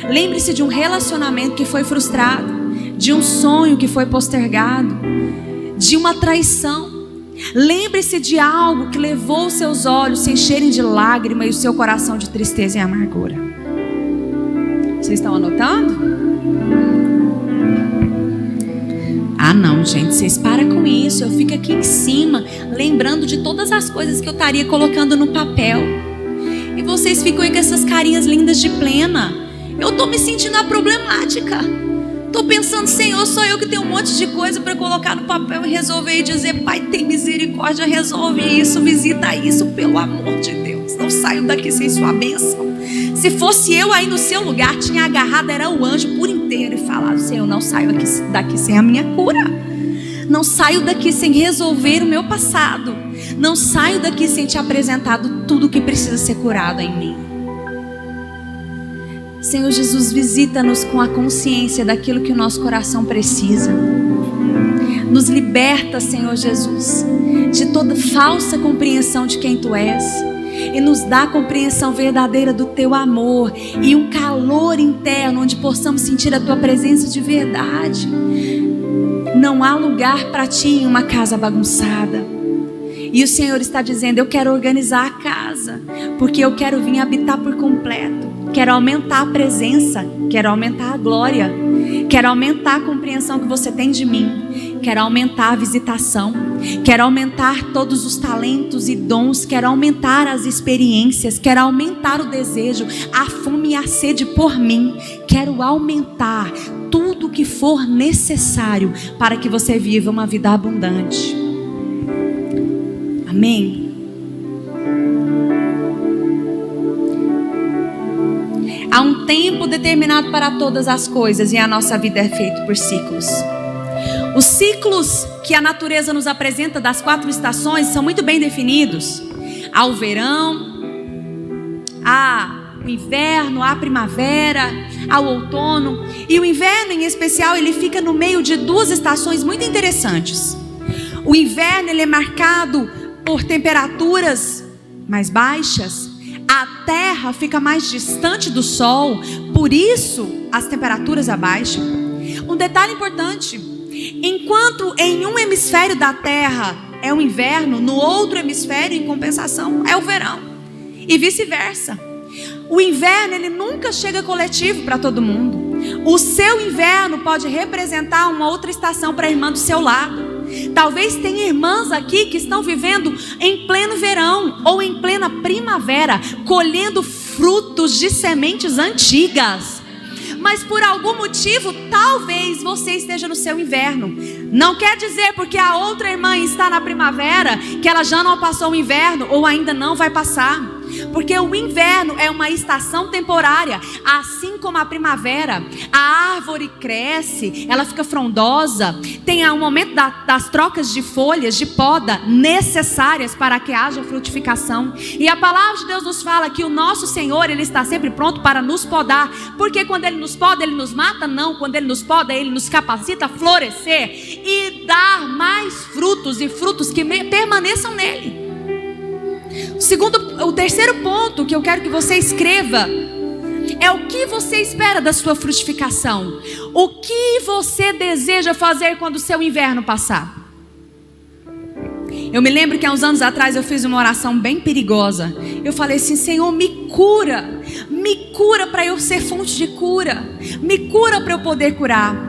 [SPEAKER 2] Lembre-se de um relacionamento que foi frustrado, de um sonho que foi postergado, de uma traição. Lembre-se de algo que levou os seus olhos se encherem de lágrima e o seu coração de tristeza e amargura. Vocês estão anotando? Ah não, gente, vocês param com isso. Eu fico aqui em cima lembrando de todas as coisas que eu estaria colocando no papel. E vocês ficam aí com essas carinhas lindas de plena. Eu estou me sentindo a problemática. Estou pensando, Senhor, sou eu que tenho um monte de coisa para colocar no papel e resolver e dizer, Pai, tem misericórdia, resolve isso, visita isso, pelo amor de Deus. Não saio daqui sem sua bênção. Se fosse eu aí no seu lugar, tinha agarrado, era o anjo por inteiro e falado, Senhor, não saio daqui sem a minha cura. Não saio daqui sem resolver o meu passado. Não saio daqui sem te apresentar tudo o que precisa ser curado em mim. Senhor Jesus, visita-nos com a consciência daquilo que o nosso coração precisa. Nos liberta, Senhor Jesus, de toda falsa compreensão de quem Tu és. E nos dá a compreensão verdadeira do Teu amor e um calor interno onde possamos sentir a Tua presença de verdade. Não há lugar para Ti em uma casa bagunçada. E o Senhor está dizendo, eu quero organizar a casa, porque eu quero vir habitar por completo. Quero aumentar a presença, quero aumentar a glória, quero aumentar a compreensão que você tem de mim, quero aumentar a visitação, quero aumentar todos os talentos e dons, quero aumentar as experiências, quero aumentar o desejo, a fome e a sede por mim, quero aumentar tudo o que for necessário para que você viva uma vida abundante. Amém? Há um tempo determinado para todas as coisas e a nossa vida é feita por ciclos. Os ciclos que a natureza nos apresenta das 4 estações são muito bem definidos. Há o verão, há o inverno, há a primavera, há o outono. E o inverno em especial, ele fica no meio de 2 estações muito interessantes. O inverno ele é marcado por temperaturas mais baixas. A terra fica mais distante do sol, por isso as temperaturas abaixam. Um detalhe importante: enquanto em um hemisfério da terra é o inverno, no outro hemisfério, em compensação, é o verão. E vice-versa. O inverno ele nunca chega coletivo para todo mundo. O seu inverno pode representar uma outra estação para a irmã do seu lado. Talvez tenha irmãs aqui que estão vivendo em pleno verão ou em plena primavera, colhendo frutos de sementes antigas. Mas por algum motivo, talvez você esteja no seu inverno. Não quer dizer porque a outra irmã está na primavera que ela já não passou o inverno ou ainda não vai passar. Porque o inverno é uma estação temporária, assim como a primavera. A árvore cresce, ela fica frondosa, tem um momento das trocas de folhas, de poda, necessárias para que haja frutificação. E a palavra de Deus nos fala que o nosso Senhor, Ele está sempre pronto para nos podar. Porque quando Ele nos poda, Ele nos mata? Não. Quando Ele nos poda, Ele nos capacita a florescer e dar mais frutos, e frutos que permaneçam nele. O terceiro ponto que eu quero que você escreva é o que você espera da sua frutificação. O que você deseja fazer quando o seu inverno passar? Eu me lembro que há uns anos atrás eu fiz uma oração bem perigosa. Eu falei assim: Senhor, me cura para eu ser fonte de cura, me cura para eu poder curar.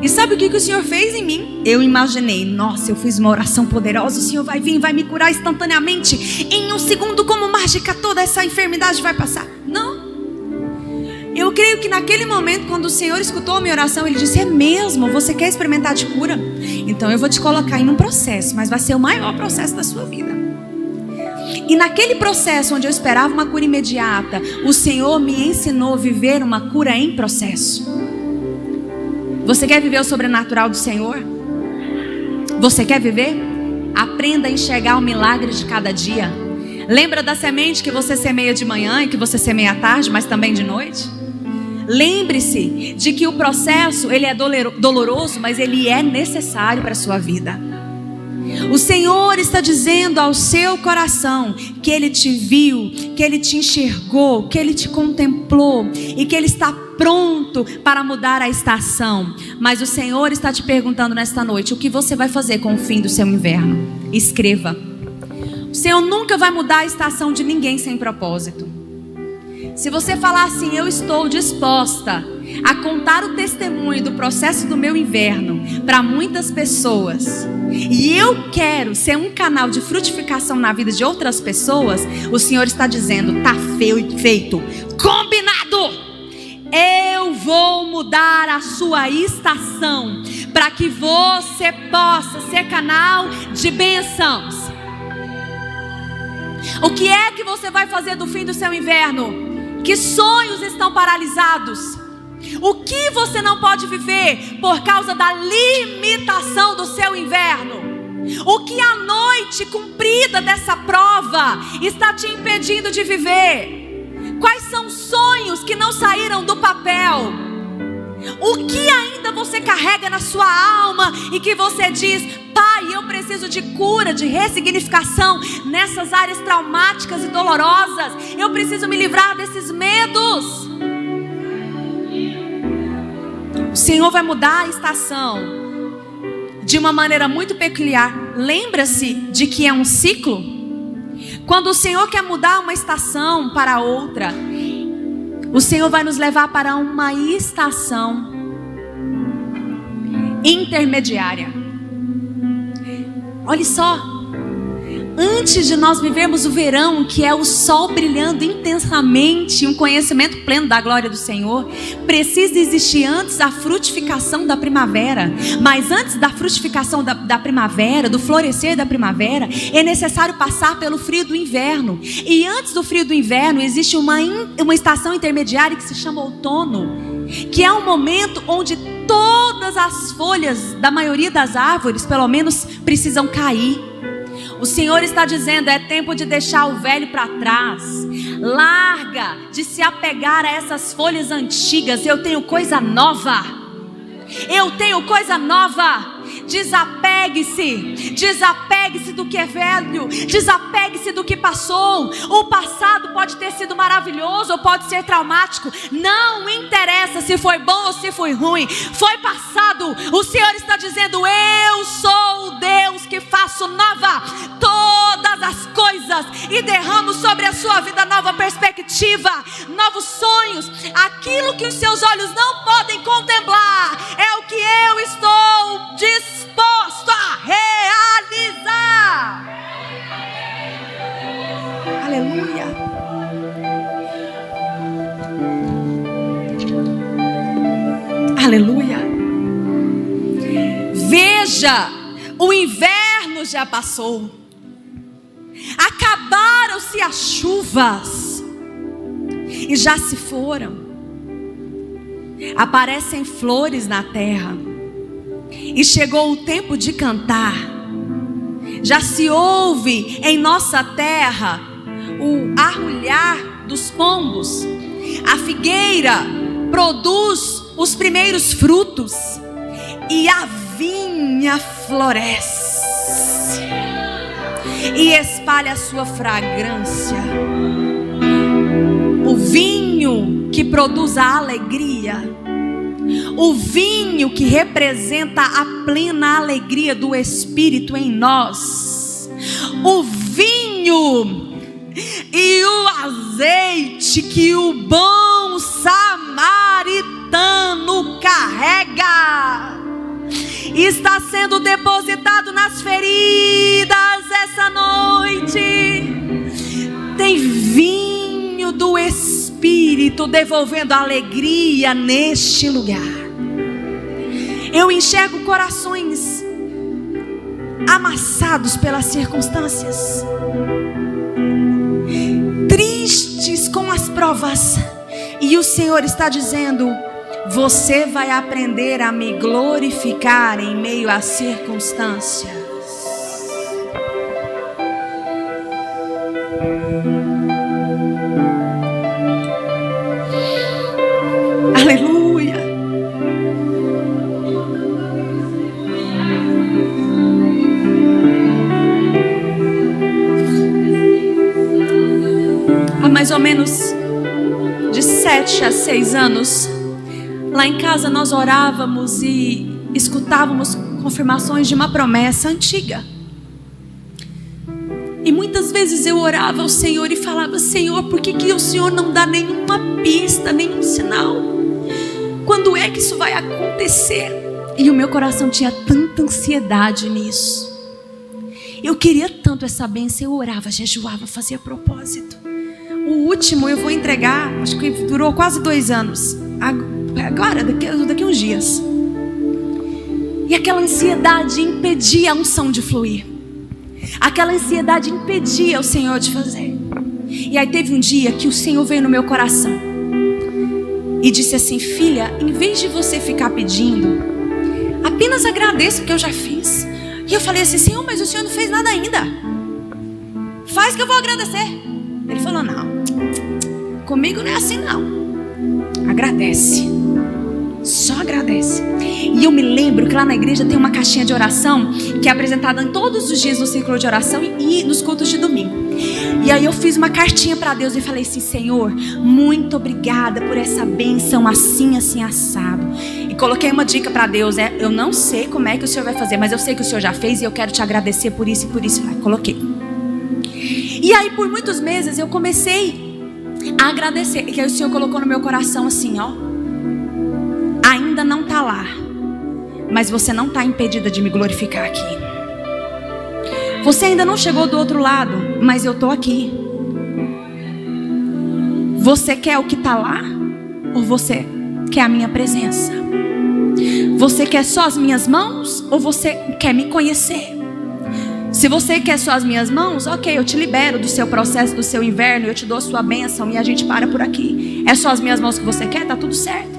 [SPEAKER 2] E sabe o que o Senhor fez em mim? Eu imaginei, nossa, eu fiz uma oração poderosa, o Senhor vai vir, vai me curar instantaneamente, em um segundo, como mágica, toda essa enfermidade vai passar. Não. Eu creio que naquele momento, quando o Senhor escutou a minha oração, Ele disse: é mesmo? Você quer experimentar de cura? Então eu vou te colocar em um processo, mas vai ser o maior processo da sua vida. E naquele processo onde eu esperava uma cura imediata, o Senhor me ensinou a viver uma cura em processo. Você quer viver o sobrenatural do Senhor? Você quer viver? Aprenda a enxergar o milagre de cada dia. Lembra da semente que você semeia de manhã e que você semeia à tarde, mas também de noite? Lembre-se de que o processo, ele é doloroso, mas ele é necessário para a sua vida. O Senhor está dizendo ao seu coração que Ele te viu, que Ele te enxergou, que Ele te contemplou e que Ele está pronto para mudar a estação. Mas o Senhor está te perguntando nesta noite: o que você vai fazer com o fim do seu inverno? Escreva. O Senhor nunca vai mudar a estação de ninguém sem propósito. Se você falar assim: eu estou disposta a contar o testemunho do processo do meu inverno para muitas pessoas, e eu quero ser um canal de frutificação na vida de outras pessoas, o Senhor está dizendo: tá feito, combinado. Eu vou mudar a sua estação para que você possa ser canal de bênçãos. O que é que você vai fazer do fim do seu inverno? Que sonhos estão paralisados? O que você não pode viver por causa da limitação do seu inverno? O que a noite comprida dessa prova está te impedindo de viver? Quais são os sonhos que não saíram do papel? O que ainda você carrega na sua alma e que você diz: Pai, eu preciso de cura, de ressignificação nessas áreas traumáticas e dolorosas. Eu preciso me livrar desses medos. O Senhor vai mudar a estação de uma maneira muito peculiar. Lembra-se de que é um ciclo? Quando o Senhor quer mudar uma estação para outra, o Senhor vai nos levar para uma estação intermediária. Olha só, antes de nós vivermos o verão, que é o sol brilhando intensamente, um conhecimento pleno da glória do Senhor, precisa existir antes a frutificação da primavera. Mas antes da frutificação da primavera, do florescer da primavera, é necessário passar pelo frio do inverno. E antes do frio do inverno existe uma estação intermediária que se chama outono, que é um momento onde todas as folhas da maioria das árvores, pelo menos, precisam cair. O Senhor está dizendo: é tempo de deixar o velho para trás. Larga de se apegar a essas folhas antigas. Eu tenho coisa nova. Eu tenho coisa nova. Desapegue-se do que é velho. Desapegue-se do que passou. O passado pode ter sido maravilhoso ou pode ser traumático. Não interessa se foi bom ou se foi ruim. Foi passado. O Senhor está dizendo: eu sou o Deus que faço nova todas as coisas e derramo sobre a sua vida nova perspectiva, novos sonhos. Aquilo que os seus olhos não podem contemplar é o que eu estou disposto a realizar. Aleluia. Aleluia. Veja, o inverno já passou. Acabaram-se as chuvas e já se foram. Aparecem flores na terra e chegou o tempo de cantar. Já se ouve em nossa terra o arrulhar dos pombos. A figueira produz os primeiros frutos e a vinha floresce e espalha a sua fragrância. O vinho que produz a alegria, o vinho que representa a plena alegria do Espírito em nós, o vinho e o azeite que o bom samaritano carrega, está sendo depositado nas feridas essa noite. Tem vinho do Espírito devolvendo alegria neste lugar. Eu enxergo corações amassados pelas circunstâncias, tristes com as provas, e o Senhor está dizendo: você vai aprender a me glorificar em meio às circunstâncias. Aleluia. Há mais ou menos de 7 a 6 anos, lá em casa nós orávamos e escutávamos confirmações de uma promessa antiga. E muitas vezes eu orava ao Senhor e falava: Senhor, por que o Senhor não dá nenhuma pista, nenhum sinal? Quando é que isso vai acontecer? E o meu coração tinha tanta ansiedade nisso. Eu queria tanto essa bênção, eu orava, jejuava, fazia propósito. O último eu vou entregar, acho que durou quase 2 anos. Agora, daqui uns dias. E aquela ansiedade impedia a unção de fluir. Aquela ansiedade impedia o Senhor de fazer. E aí teve um dia que o Senhor veio no meu coração e disse assim: filha, em vez de você ficar pedindo, apenas agradeça o que eu já fiz. E eu falei assim: Senhor, mas o Senhor não fez nada ainda. Faz que eu vou agradecer. Ele falou: não, comigo não é assim não. Agradece. Só agradece. E eu me lembro que lá na igreja tem uma caixinha de oração que é apresentada em todos os dias no círculo de oração e nos cultos de domingo. E aí eu fiz uma cartinha para Deus e falei assim: Senhor, muito obrigada por essa bênção assim, assim, assado. E coloquei uma dica para Deus: eu não sei como é que o Senhor vai fazer, mas eu sei que o Senhor já fez e eu quero te agradecer por isso e por isso. Coloquei. E aí por muitos meses eu comecei a agradecer. E aí o Senhor colocou no meu coração assim, ó: ainda não está lá, mas você não está impedida de me glorificar aqui. Você ainda não chegou do outro lado, mas eu estou aqui. Você quer o que está lá? Ou você quer a minha presença? Você quer só as minhas mãos? Ou você quer me conhecer? Se você quer só as minhas mãos, ok, eu te libero do seu processo, do seu inverno, eu te dou a sua bênção e a gente para por aqui. É só as minhas mãos que você quer? Tá tudo certo.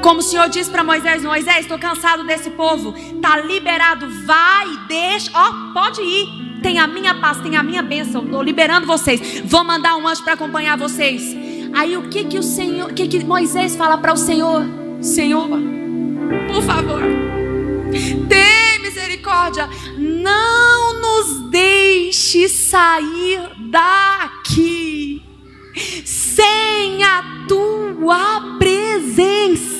[SPEAKER 2] Como o Senhor disse para Moisés: Moisés, estou cansado desse povo, tá liberado, vai, deixa, ó, pode ir, tem a minha paz, tem a minha bênção, estou liberando vocês, vou mandar um anjo para acompanhar vocês. Aí o que o Senhor, o que Moisés fala para o Senhor? Senhor, por favor, tem misericórdia, não nos deixe sair daqui sem a tua presença.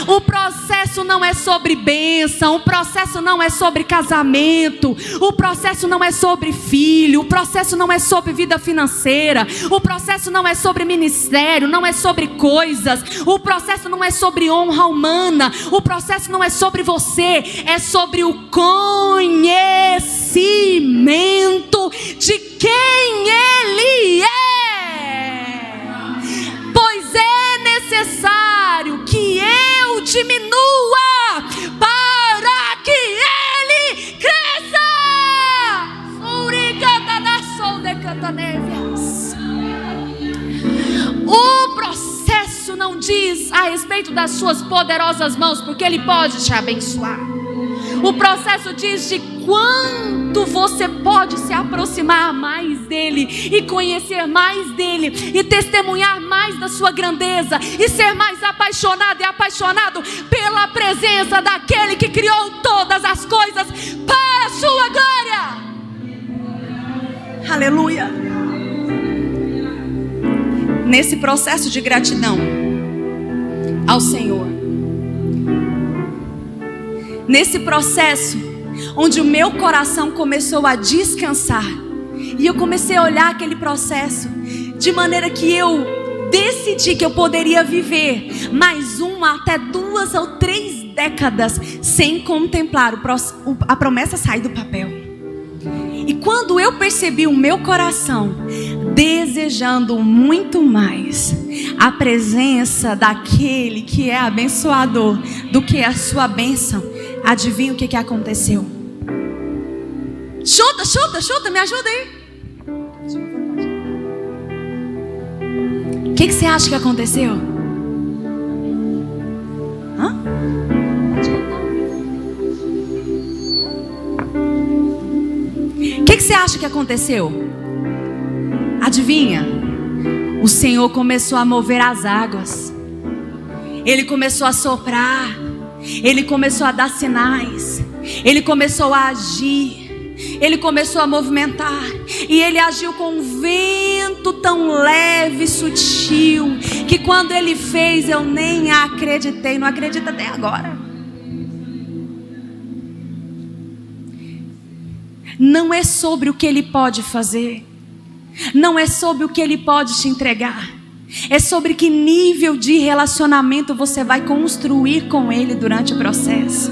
[SPEAKER 2] O processo não é sobre bênção, o processo não é sobre casamento, o processo não é sobre filho, o processo não é sobre vida financeira, o processo não é sobre ministério, não é sobre coisas, o processo não é sobre honra humana, o processo não é sobre você, é sobre o conhecimento de quem Ele é. Pois é necessário que eu diminua para que Ele cresça. diz a respeito das suas poderosas mãos, porque Ele pode te abençoar. O processo diz de quanto você pode se aproximar mais dEle, e conhecer mais dEle, e testemunhar mais da sua grandeza, e ser mais apaixonado e apaixonado pela presença daquele que criou todas as coisas para a sua glória. Aleluia. Nesse processo de gratidão ao Senhor, nesse processo onde o meu coração começou a descansar, e eu comecei a olhar aquele processo de maneira que eu decidi que eu poderia viver mais 1 até 2 ou 3 décadas sem contemplar a promessa sair do papel. E quando eu percebi o meu coração desejando muito mais a presença daquele que é abençoador do que a sua bênção, adivinha o que aconteceu? Chuta, me ajuda aí. O que você acha que aconteceu? O que você acha que aconteceu? Adivinha? O Senhor começou a mover as águas. Ele começou a soprar. Ele começou a dar sinais. Ele começou a agir. Ele começou a movimentar. E Ele agiu com um vento tão leve e sutil, que quando Ele fez eu nem acreditei. Não acredito até agora. Não é sobre o que Ele pode fazer, não é sobre o que Ele pode te entregar, é sobre que nível de relacionamento você vai construir com Ele durante o processo.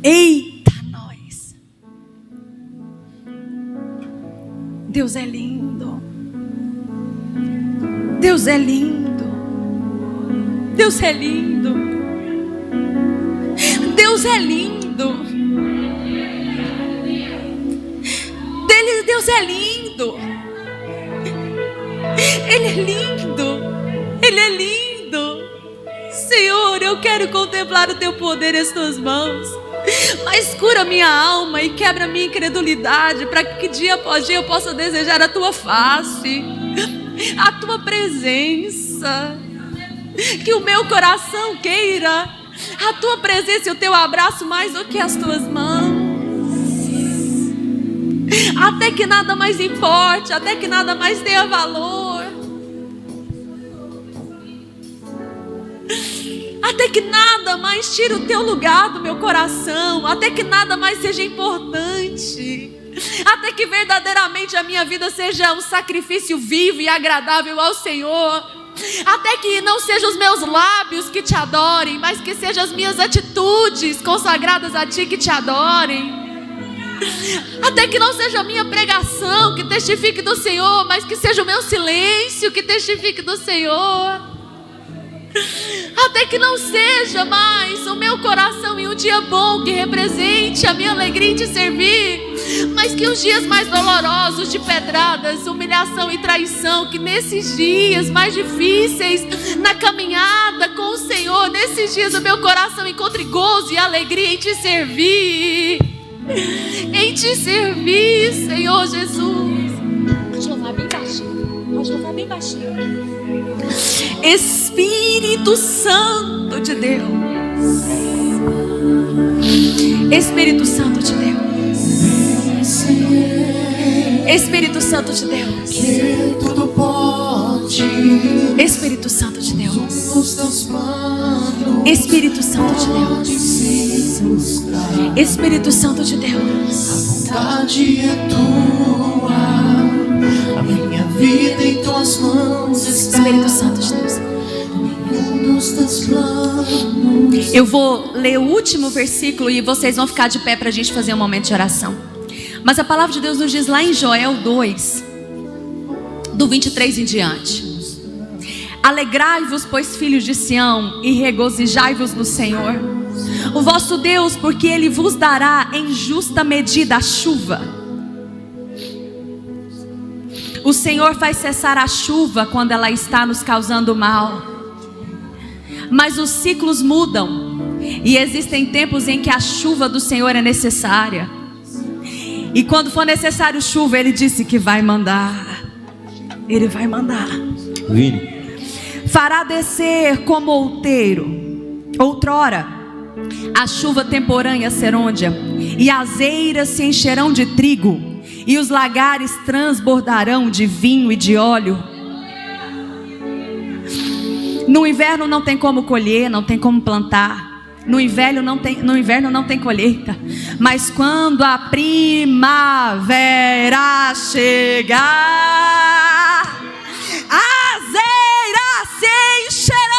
[SPEAKER 2] Eita nós! Deus é lindo, Deus é lindo, Deus é lindo, Deus é lindo, Deus é lindo, Ele é lindo, Ele é lindo. Senhor, eu quero contemplar o Teu poder e as Tuas mãos, mas cura minha alma e quebra minha incredulidade, para que dia após dia eu possa desejar a Tua face, a Tua presença, que o meu coração queira a Tua presença e o Teu abraço mais do que as Tuas mãos, até que nada mais importe, até que nada mais tenha valor, até que nada mais tire o Teu lugar do meu coração, até que nada mais seja importante, até que verdadeiramente a minha vida seja um sacrifício vivo e agradável ao Senhor. Até que não sejam os meus lábios que Te adorem, mas que sejam as minhas atitudes consagradas a Ti que Te adorem. Até que não seja a minha pregação que testifique do Senhor, mas que seja o meu silêncio que testifique do Senhor. Até que não seja mais o meu coração em um dia bom que represente a minha alegria em Te servir, mas que os dias mais dolorosos de pedradas, humilhação e traição, que nesses dias mais difíceis na caminhada com o Senhor, nesses dias o meu coração encontre gozo e alegria em Te servir, em Te servir, Senhor Jesus. Pode louvar bem baixinho, pode louvar bem baixinho. Espírito Santo de Deus, Espírito Santo de Deus, Espírito Santo de Deus,
[SPEAKER 3] que tudo pode,
[SPEAKER 2] Espírito Santo de Deus,
[SPEAKER 3] os Teus planos,
[SPEAKER 2] Espírito Santo de Deus,
[SPEAKER 3] se frustrar.
[SPEAKER 2] Espírito Santo de Deus,
[SPEAKER 3] A vontade é Tua, a minha vida em Tuas mãos está.
[SPEAKER 2] Espírito Santo de Deus.
[SPEAKER 3] Nenhum dos Teus planos.
[SPEAKER 2] Eu vou ler o último versículo e vocês vão ficar de pé para a gente fazer um momento de oração. Mas a palavra de Deus nos diz lá em Joel 2, do 23 em diante: alegrai-vos, pois, filhos de Sião, e regozijai-vos no Senhor, o vosso Deus, porque Ele vos dará em justa medida a chuva, O Senhor faz cessar a chuva quando ela está nos causando mal. Mas os ciclos mudam. E existem tempos em que a chuva do Senhor é necessária. E quando for necessário chuva, Ele disse que vai mandar. Ele vai mandar. Fará descer como outrora a chuva temporânea serôdia, e as eiras se encherão de trigo, e os lagares transbordarão de vinho e de óleo. No inverno não tem como colher, não tem como plantar. No inverno não tem colheita. Mas quando a primavera chegar, as eiras se encherão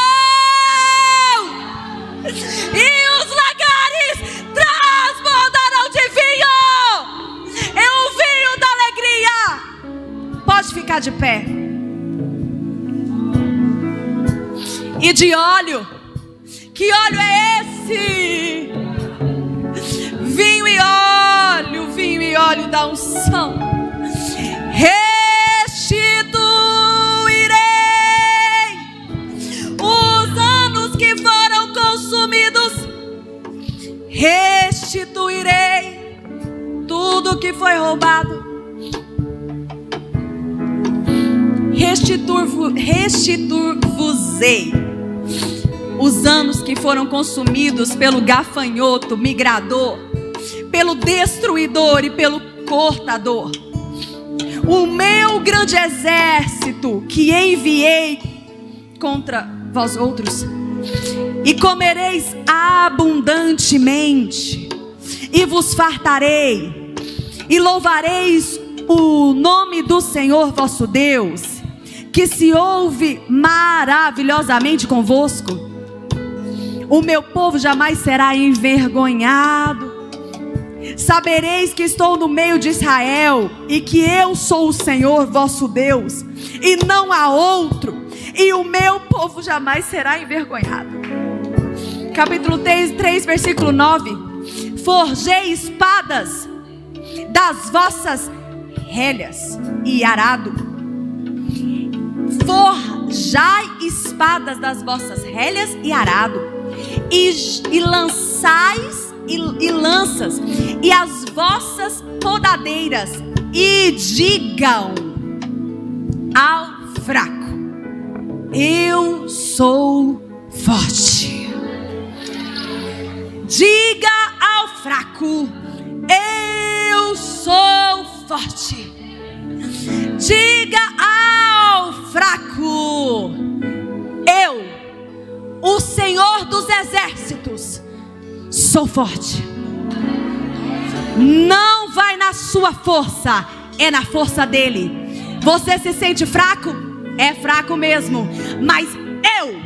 [SPEAKER 2] e os lagares transbordarão de vinho. É o vinho da alegria. Pode ficar de pé. E de óleo. Que óleo é esse? Vinho e óleo da unção. Restituirei os anos que foram consumidos. Restituirei tudo que foi roubado. Restituir-vos-ei os anos que foram consumidos pelo gafanhoto migrador, pelo destruidor e pelo cortador. O meu grande exército que enviei contra vós outros, e comereis abundantemente, e vos fartarei, e louvareis o nome do Senhor vosso Deus, que se ouve maravilhosamente convosco. O meu povo jamais será envergonhado. Sabereis que estou no meio de Israel, e que eu sou o Senhor vosso Deus, e não há outro, e o meu povo jamais será envergonhado. Capítulo 3, versículo 9. Forjei espadas das vossas relhas e arado. Forjai espadas das vossas relhas e arado, e lançais e lanças, e as vossas podadeiras, e digam ao fraco: eu sou forte. Diga ao fraco: eu sou forte. Diga ao fraco: eu, o Senhor dos exércitos, sou forte. Não vai na sua força, é na força dele. Você se sente fraco? É fraco mesmo. Mas eu,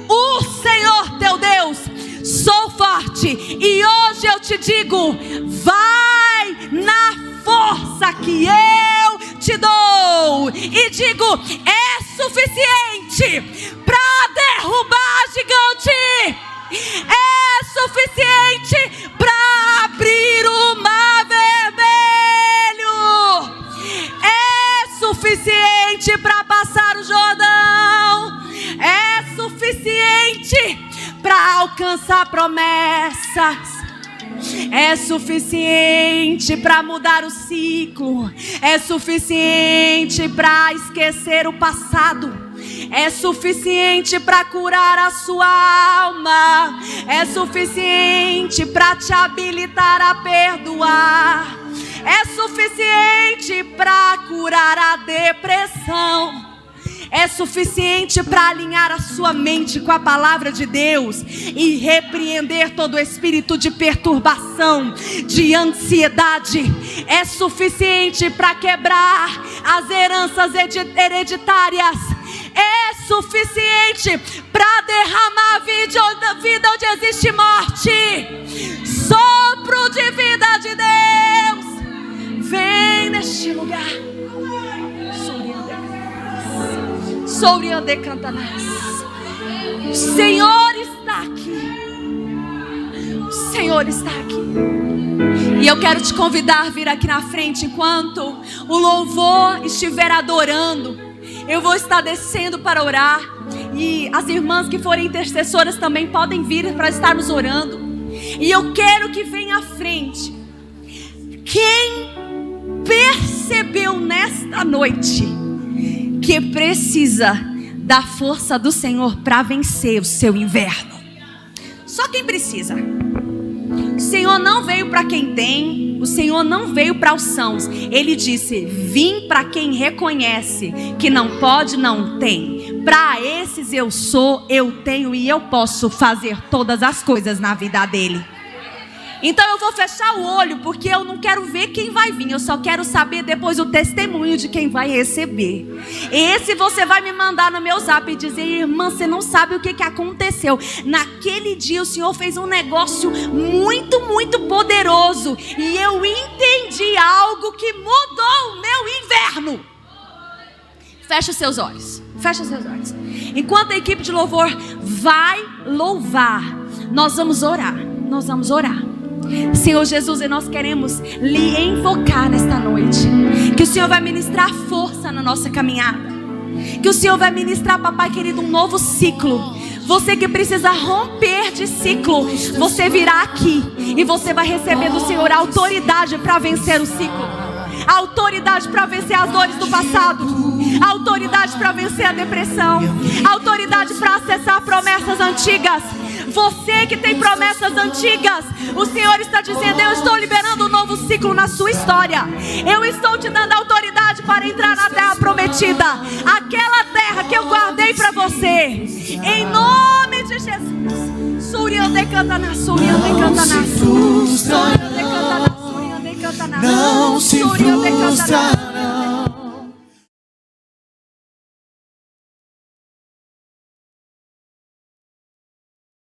[SPEAKER 2] o Senhor teu Deus, sou forte. E hoje eu te digo: vai na força que eu te dou. E digo: é suficiente para derrubar gigante. É suficiente para abrir o mar vermelho. É suficiente para passar o Jordão. É suficiente para alcançar promessas. É suficiente para mudar o ciclo. É suficiente para esquecer o passado. É suficiente para curar a sua alma. É suficiente para te habilitar a perdoar. É suficiente para curar a depressão. É suficiente para alinhar a sua mente com a palavra de Deus e repreender todo espírito de perturbação, de ansiedade. É suficiente para quebrar as heranças hereditárias. É suficiente para derramar vida onde existe morte. Sopro de vida de Deus, vem neste lugar. Souriande Cantanás. O Senhor está aqui. O O Senhor está aqui. E eu quero te convidar a vir aqui na frente. Enquanto o louvor estiver adorando, eu vou estar descendo para orar. E as irmãs que forem intercessoras também podem vir para estarmos orando. E eu quero que venha à frente quem percebeu nesta noite que precisa da força do Senhor para vencer o seu inverno. Só quem precisa. O Senhor não veio para quem tem, o Senhor não veio para os sãos. Ele disse: vim para quem reconhece que não pode, não tem. Para esses eu sou, eu tenho e eu posso fazer todas as coisas na vida dele. Então eu vou fechar o olho, porque eu não quero ver quem vai vir. Eu só quero saber depois o testemunho de quem vai receber. Esse você vai me mandar no meu zap e dizer: irmã, você não sabe o que aconteceu. Naquele dia o Senhor fez um negócio muito, muito poderoso. E eu entendi algo que mudou o meu inverno. Fecha os seus olhos. Fecha os seus olhos. Enquanto a equipe de louvor vai louvar, nós vamos orar. Nós vamos orar. Senhor Jesus, e nós queremos lhe invocar nesta noite. Que o Senhor vai ministrar força na nossa caminhada. Que o Senhor vai ministrar, papai querido, um novo ciclo. Você que precisa romper de ciclo, você virá aqui e você vai receber do Senhor a autoridade para vencer o ciclo. A autoridade para vencer as dores do passado. A autoridade para vencer a depressão. A autoridade para acessar promessas antigas. Você que tem promessas antigas, o Senhor está dizendo: eu estou liberando um novo ciclo na sua história. Eu estou te dando autoridade para entrar na terra prometida, aquela terra que eu guardei para você. Em nome de Jesus.
[SPEAKER 3] Não se frustrará.